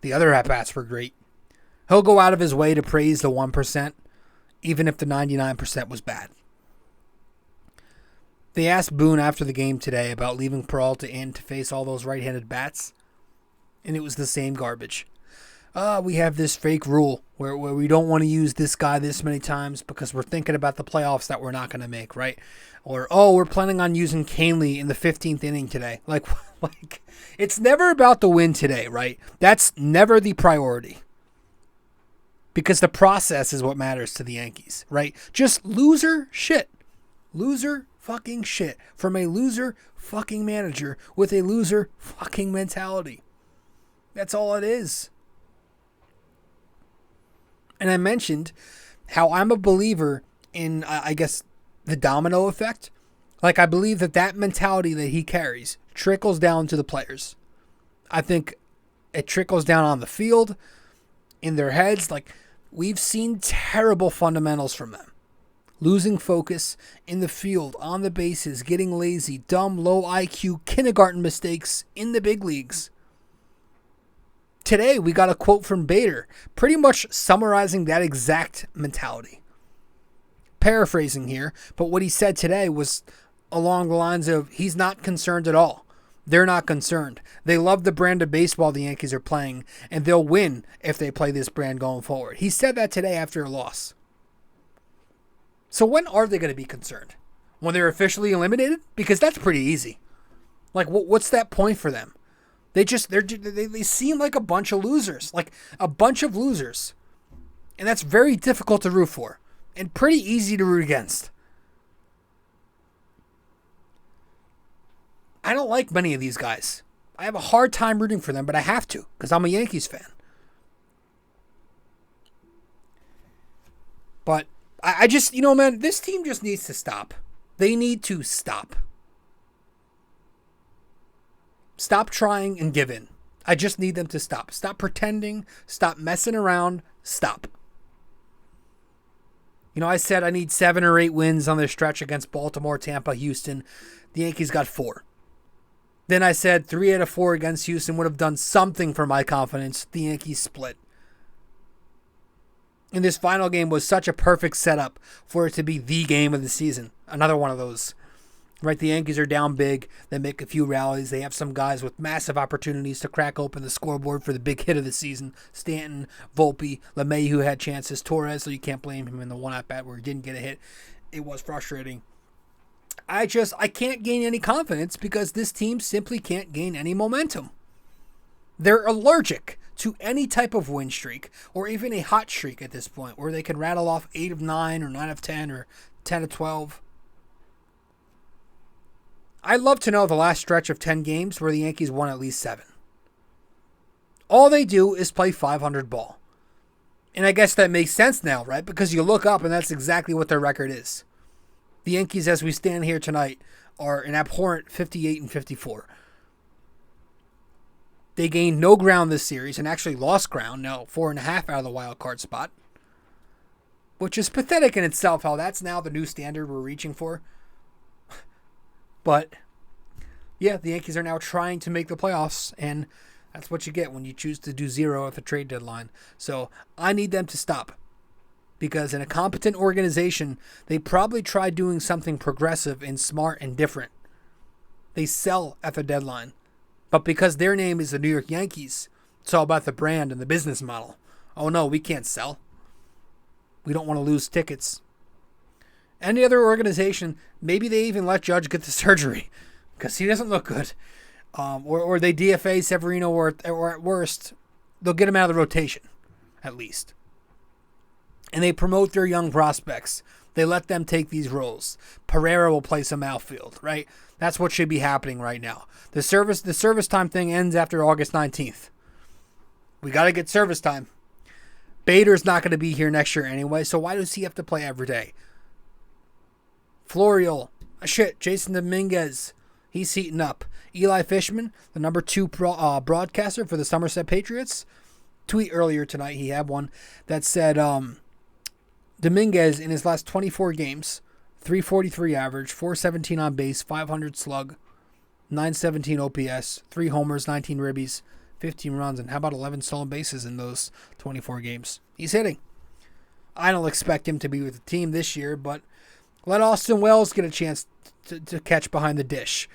The other at-bats were great. He'll go out of his way to praise the 1%, even if the 99% was bad. They asked Boone after the game today about leaving Peralta in to face all those right-handed bats, and it was the same garbage. We have this fake rule where we don't want to use this guy this many times because we're thinking about the playoffs that we're not going to make, right? Or, we're planning on using Canely in the 15th inning today. Like, it's never about the win today, right? That's never the priority. Because the process is what matters to the Yankees, right? Just loser shit. Loser fucking shit from a loser fucking manager with a loser fucking mentality. That's all it is. And I mentioned how I'm a believer in, I guess, the domino effect. Like, I believe that mentality that he carries trickles down to the players. I think it trickles down on the field, in their heads. Like, we've seen terrible fundamentals from them. Losing focus in the field, on the bases, getting lazy, dumb, low IQ, kindergarten mistakes in the big leagues. Today, we got a quote from Bader, pretty much summarizing that exact mentality. Paraphrasing here, but what he said today was along the lines of, he's not concerned at all. They're not concerned. They love the brand of baseball the Yankees are playing, and they'll win if they play this brand going forward. He said that today after a loss. So when are they going to be concerned? When they're officially eliminated? Because that's pretty easy. Like, what's that point for them? They seem like a bunch of losers. Like, a bunch of losers. And that's very difficult to root for. And pretty easy to root against. I don't like many of these guys. I have a hard time rooting for them, but I have to, because I'm a Yankees fan. But I just, man, this team just needs to stop. They need to stop. Stop trying and give in. I just need them to stop. Stop pretending. Stop messing around. Stop. I said I need 7 or 8 wins on their stretch against Baltimore, Tampa, Houston. The Yankees got 4. Then I said 3 out of 4 against Houston would have done something for my confidence. The Yankees split. And this final game was such a perfect setup for it to be the game of the season. Another one of those. Right, the Yankees are down big. They make a few rallies. They have some guys with massive opportunities to crack open the scoreboard for the big hit of the season. Stanton, Volpe, LeMahieu had chances. Torres, so you can't blame him in the one at-bat where he didn't get a hit. It was frustrating. I can't gain any confidence because this team simply can't gain any momentum. They're allergic to any type of win streak or even a hot streak at this point where they can rattle off 8 of 9 or 9 of 10 or 10 of 12. I'd love to know the last stretch of 10 games where the Yankees won at least 7. All they do is play 500 ball. And I guess that makes sense now, right? Because you look up and that's exactly what their record is. The Yankees, as we stand here tonight, are an abhorrent 58-54. They gained no ground this series and actually lost ground, now 4.5 out of the wild card spot. Which is pathetic in itself, how that's now the new standard we're reaching for. But, yeah, the Yankees are now trying to make the playoffs, and that's what you get when you choose to do 0 at the trade deadline. So, I need them to stop. Because in a competent organization, they probably try doing something progressive and smart and different. They sell at the deadline. But because their name is the New York Yankees, it's all about the brand and the business model. Oh no, we can't sell. We don't want to lose tickets. Any other organization, maybe they even let Judge get the surgery because he doesn't look good. Or they DFA Severino, or at worst, they'll get him out of the rotation, at least. And they promote their young prospects. They let them take these roles. Pereira will play some outfield, right? That's what should be happening right now. The service time thing ends after August 19th. We got to get service time. Bader's not going to be here next year anyway, so why does he have to play every day? Florial, Jason Dominguez, He's heating up. Eli Fishman, the number 2 broadcaster for the Somerset Patriots, tweet earlier tonight, he had one that said Dominguez in his last 24 games, 343 average, 417 on base, 500 slug, 917 OPS, 3 homers, 19 ribbies, 15 runs, and how about 11 stolen bases in those 24 games? He's hitting. I don't expect him to be with the team this year, but let Austin Wells get a chance to catch behind the dish.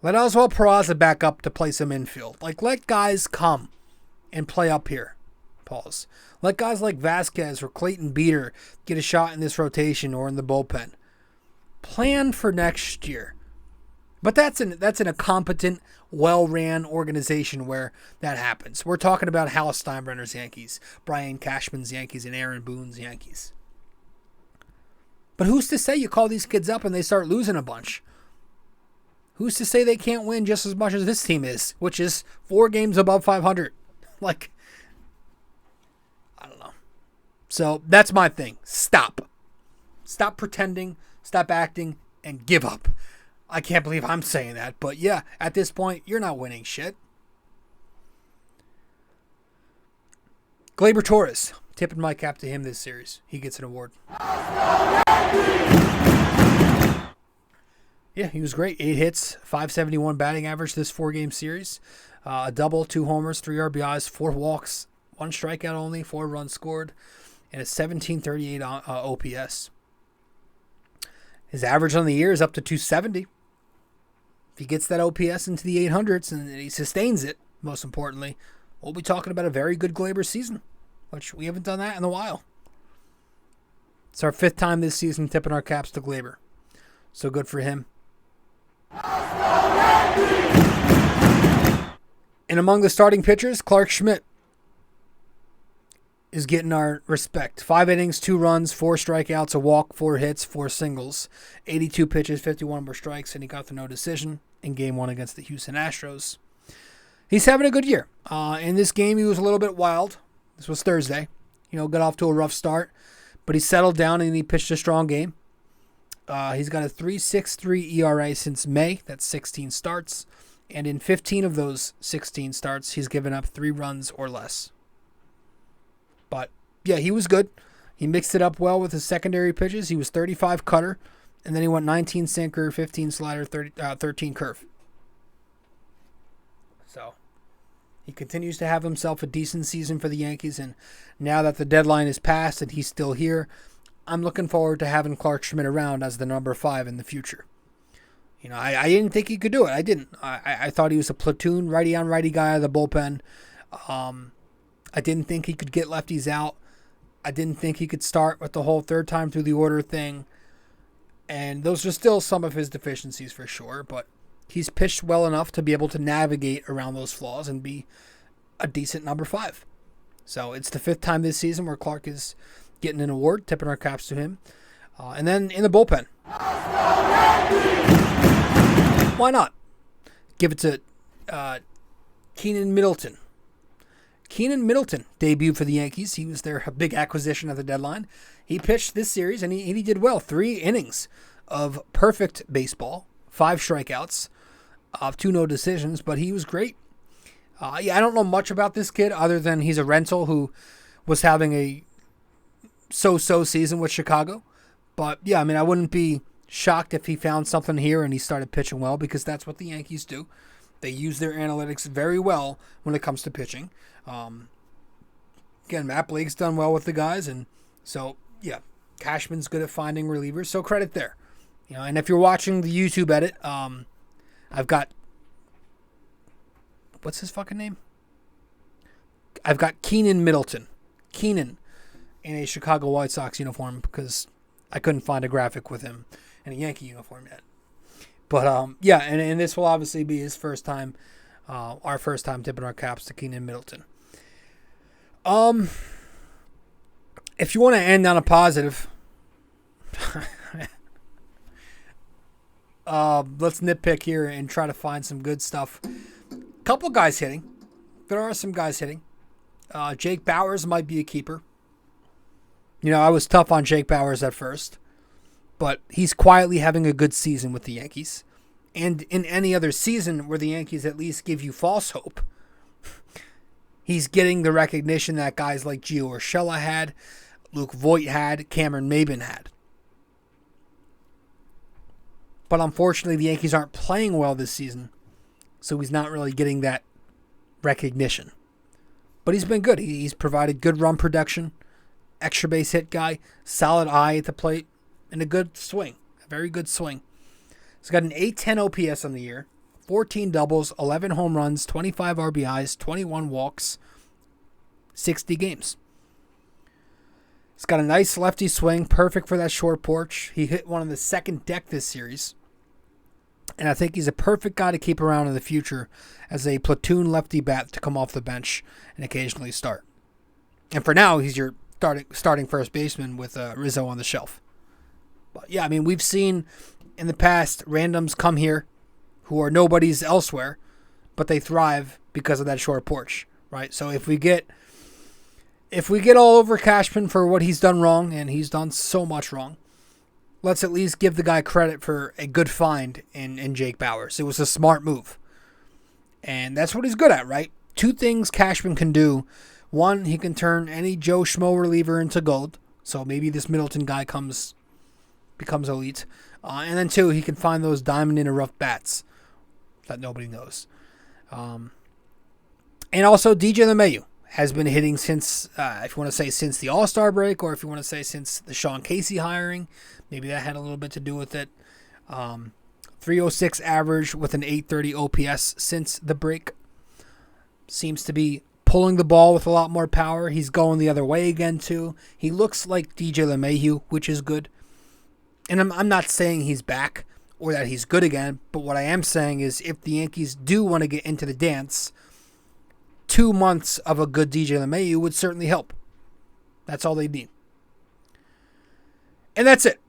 Let Oswald Peraza back up to play some infield. Let guys come and play up here. Pause. Let guys like Vasquez or Clayton Beater get a shot in this rotation or in the bullpen. Plan for next year. But that's in a competent, well-ran organization where that happens. We're talking about Hal Steinbrenner's Yankees, Brian Cashman's Yankees, and Aaron Boone's Yankees. But who's to say you call these kids up and they start losing a bunch? Who's to say they can't win just as much as this team is, which is 4 games above 500? I don't know. So that's my thing. Stop. Stop pretending, stop acting, and give up. I can't believe I'm saying that, but yeah, at this point, you're not winning shit. Gleyber Torres, tipping my cap to him this series. He gets an award. Yeah, he was great. 8 hits, 571 batting average this 4-game series. A double, 2 homers, 3 RBIs, 4 walks, 1 strikeout only, 4 runs scored, and a 1738 OPS. His average on the year is up to 270. If he gets that OPS into the 800s and he sustains it, most importantly, we'll be talking about a very good Gleyber season, which we haven't done that in a while. It's our 5th time this season tipping our caps to Gleyber. So good for him. And among the starting pitchers, Clarke Schmidt is getting our respect. 5 innings, 2 runs, 4 strikeouts, a walk, 4 hits, 4 singles, 82 pitches, 51 more strikes, and he got the no decision in Game 1 against the Houston Astros. He's having a good year. In this game, he was a little bit wild. This was Thursday. Got off to a rough start, but he settled down and he pitched a strong game. He's got a 3.63 ERA since May. That's 16 starts. And in 15 of those 16 starts, he's given up 3 runs or less. But, yeah, he was good. He mixed it up well with his secondary pitches. He was 35 cutter, and then he went 19 sinker, 15 slider, 13 curve. So, he continues to have himself a decent season for the Yankees, and now that the deadline is passed and he's still here, I'm looking forward to having Clarke Schmidt around as the number 5 in the future. I didn't think he could do it. I didn't. I thought he was a platoon righty-on-righty guy out of the bullpen. I didn't think he could get lefties out. I didn't think he could start with the whole 3rd time through the order thing. And those are still some of his deficiencies for sure. But he's pitched well enough to be able to navigate around those flaws and be a decent number 5. So it's the 5th time this season where Clarke is getting an award, tipping our caps to him. And then in the bullpen. Why not? Give it to Keynan Middleton. Keynan Middleton debuted for the Yankees. He was their big acquisition at the deadline. He pitched this series, and he did well. 3 innings of perfect baseball, 5 strikeouts, 2 no decisions, but he was great. I don't know much about this kid other than he's a rental who was having a so-so season with Chicago. But, yeah, I wouldn't be shocked if he found something here and he started pitching well, because that's what the Yankees do. They use their analytics very well when it comes to pitching. Again, Matt Blake's done well with the guys, and so, yeah, Cashman's good at finding relievers, so credit there. And if you're watching the YouTube edit, I've got, what's his fucking name? I've got Keynan Middleton. Keynan in a Chicago White Sox uniform, because I couldn't find a graphic with him in a Yankee uniform yet. But, yeah, and this will obviously be his first time, our first time tipping our caps to Keynan Middleton. If you want to end on a positive, let's nitpick here and try to find some good stuff. Couple guys hitting. There are some guys hitting. Jake Bauers might be a keeper. I was tough on Jake Bauers at first, but he's quietly having a good season with the Yankees. and in any other season where the Yankees at least give you false hope, he's getting the recognition that guys like Gio Urshela had, Luke Voit had, Cameron Maybin had. But unfortunately, the Yankees aren't playing well this season, so he's not really getting that recognition. But he's been good. He's provided good run production, extra base hit guy, solid eye at the plate, and a good swing, a very good swing. He's got an 810 OPS on the year, 14 doubles, 11 home runs, 25 RBIs, 21 walks, 60 games. He's got a nice lefty swing, perfect for that short porch. He hit one on the second deck this series. And I think he's a perfect guy to keep around in the future as a platoon lefty bat to come off the bench and occasionally start. And for now, he's your starting first baseman with Rizzo on the shelf. But yeah, I mean, we've seen in the past randoms come here who are nobodies elsewhere, but they thrive because of that short porch, right? So if we get all over Cashman for what he's done wrong, and he's done so much wrong, let's at least give the guy credit for a good find in Jake Bauers. It was a smart move. And that's what he's good at, right? Two things Cashman can do. One, he can turn any Joe Schmo reliever into gold. So maybe this Middleton guy becomes elite. And then two, he can find those diamond in the rough bats that nobody knows. And also DJ LeMahieu has been hitting since, if you want to say since the All-Star break, or if you want to say since the Sean Casey hiring. Maybe that had a little bit to do with it. 306 average with an 830 OPS since the break. Seems to be pulling the ball with a lot more power. He's going the other way again, too. He looks like DJ LeMahieu, which is good. And I'm not saying he's back or that he's good again, but what I am saying is if the Yankees do want to get into the dance, 2 months of a good DJ LeMahieu would certainly help. That's all they need. And that's it.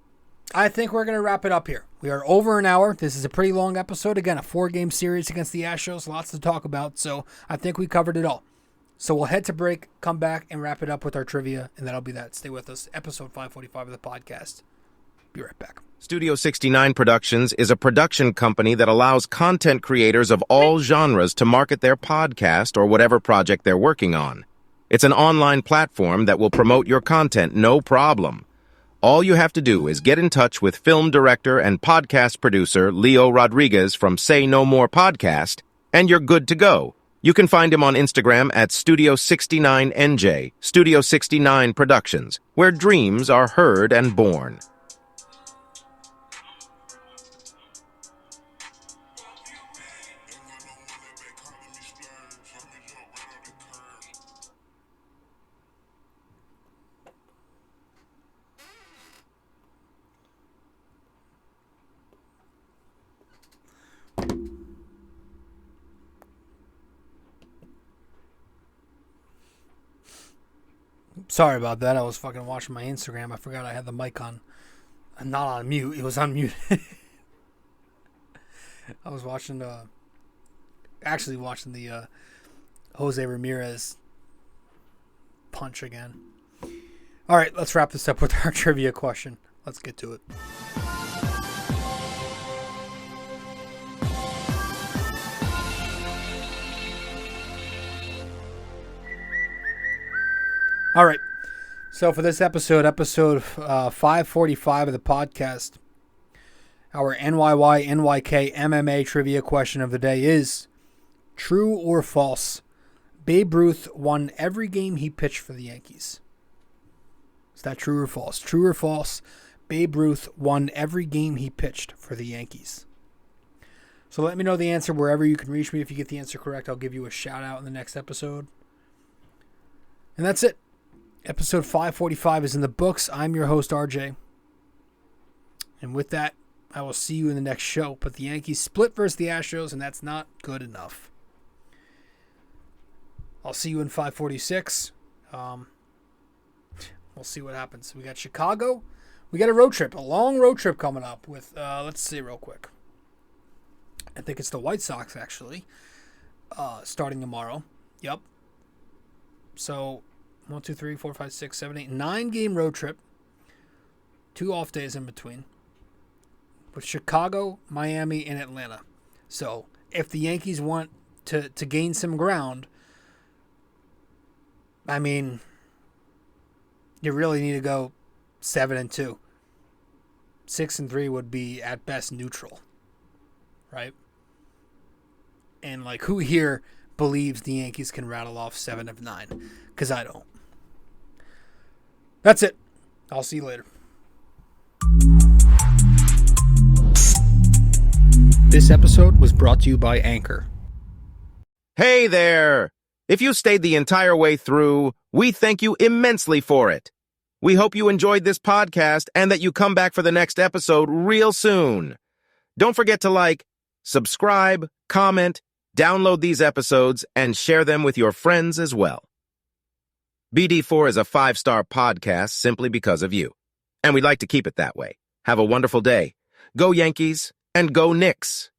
I think we're going to wrap it up here. We are over an hour. This is a pretty long episode. Again, a 4-game series against the Astros. Lots to talk about, so I think we covered it all. So we'll head to break, come back, and wrap it up with our trivia, and that'll be that. Stay with us. Episode 545 of the podcast. Be right back. Studio 69 Productions is a production company that allows content creators of all genres to market their podcast or whatever project they're working on. It's an online platform that will promote your content, no problem. All you have to do is get in touch with film director and podcast producer Leo Rodriguez from Say No More Podcast, and you're good to go. You can find him on Instagram at Studio 69NJ, Studio 69 Productions, where dreams are heard and born. Sorry about that. I was fucking watching my Instagram. I forgot I had the mic on. Not on mute. It was on mute. I was watching the Jose Ramirez punch again. All right, let's wrap this up with our trivia question. Let's get to it. All right, so for this episode 545 of the podcast, our NYY-NYK-MMA trivia question of the day is, true or false, Babe Ruth won every game he pitched for the Yankees? Is that true or false? True or false, Babe Ruth won every game he pitched for the Yankees? So let me know the answer wherever you can reach me. If you get the answer correct, I'll give you a shout out in the next episode. And that's it. Episode 545 is in the books. I'm your host, RJ. And with that, I will see you in the next show. But the Yankees split versus the Astros, and that's not good enough. I'll see you in 546. We'll see what happens. We got Chicago. We got a road trip, a long road trip coming up with, let's see real quick. I think it's the White Sox, actually, starting tomorrow. Yep. So 1, 2, 3, 4, 5, 6, 7, 8, 9 game road trip. 2 off days in between. with Chicago, Miami, and Atlanta. So if the Yankees want to gain some ground, I mean, you really need to go 7-2. 6-3 would be at best neutral, right? And like, who here believes the Yankees can rattle off 7 of 9? Because I don't. That's it. I'll see you later. This episode was brought to you by Anchor. Hey there! If you stayed the entire way through, we thank you immensely for it. We hope you enjoyed this podcast and that you come back for the next episode real soon. Don't forget to like, subscribe, comment, download these episodes, and share them with your friends as well. BD4 is a 5-star podcast simply because of you. And we'd like to keep it that way. Have a wonderful day. Go Yankees and go Knicks.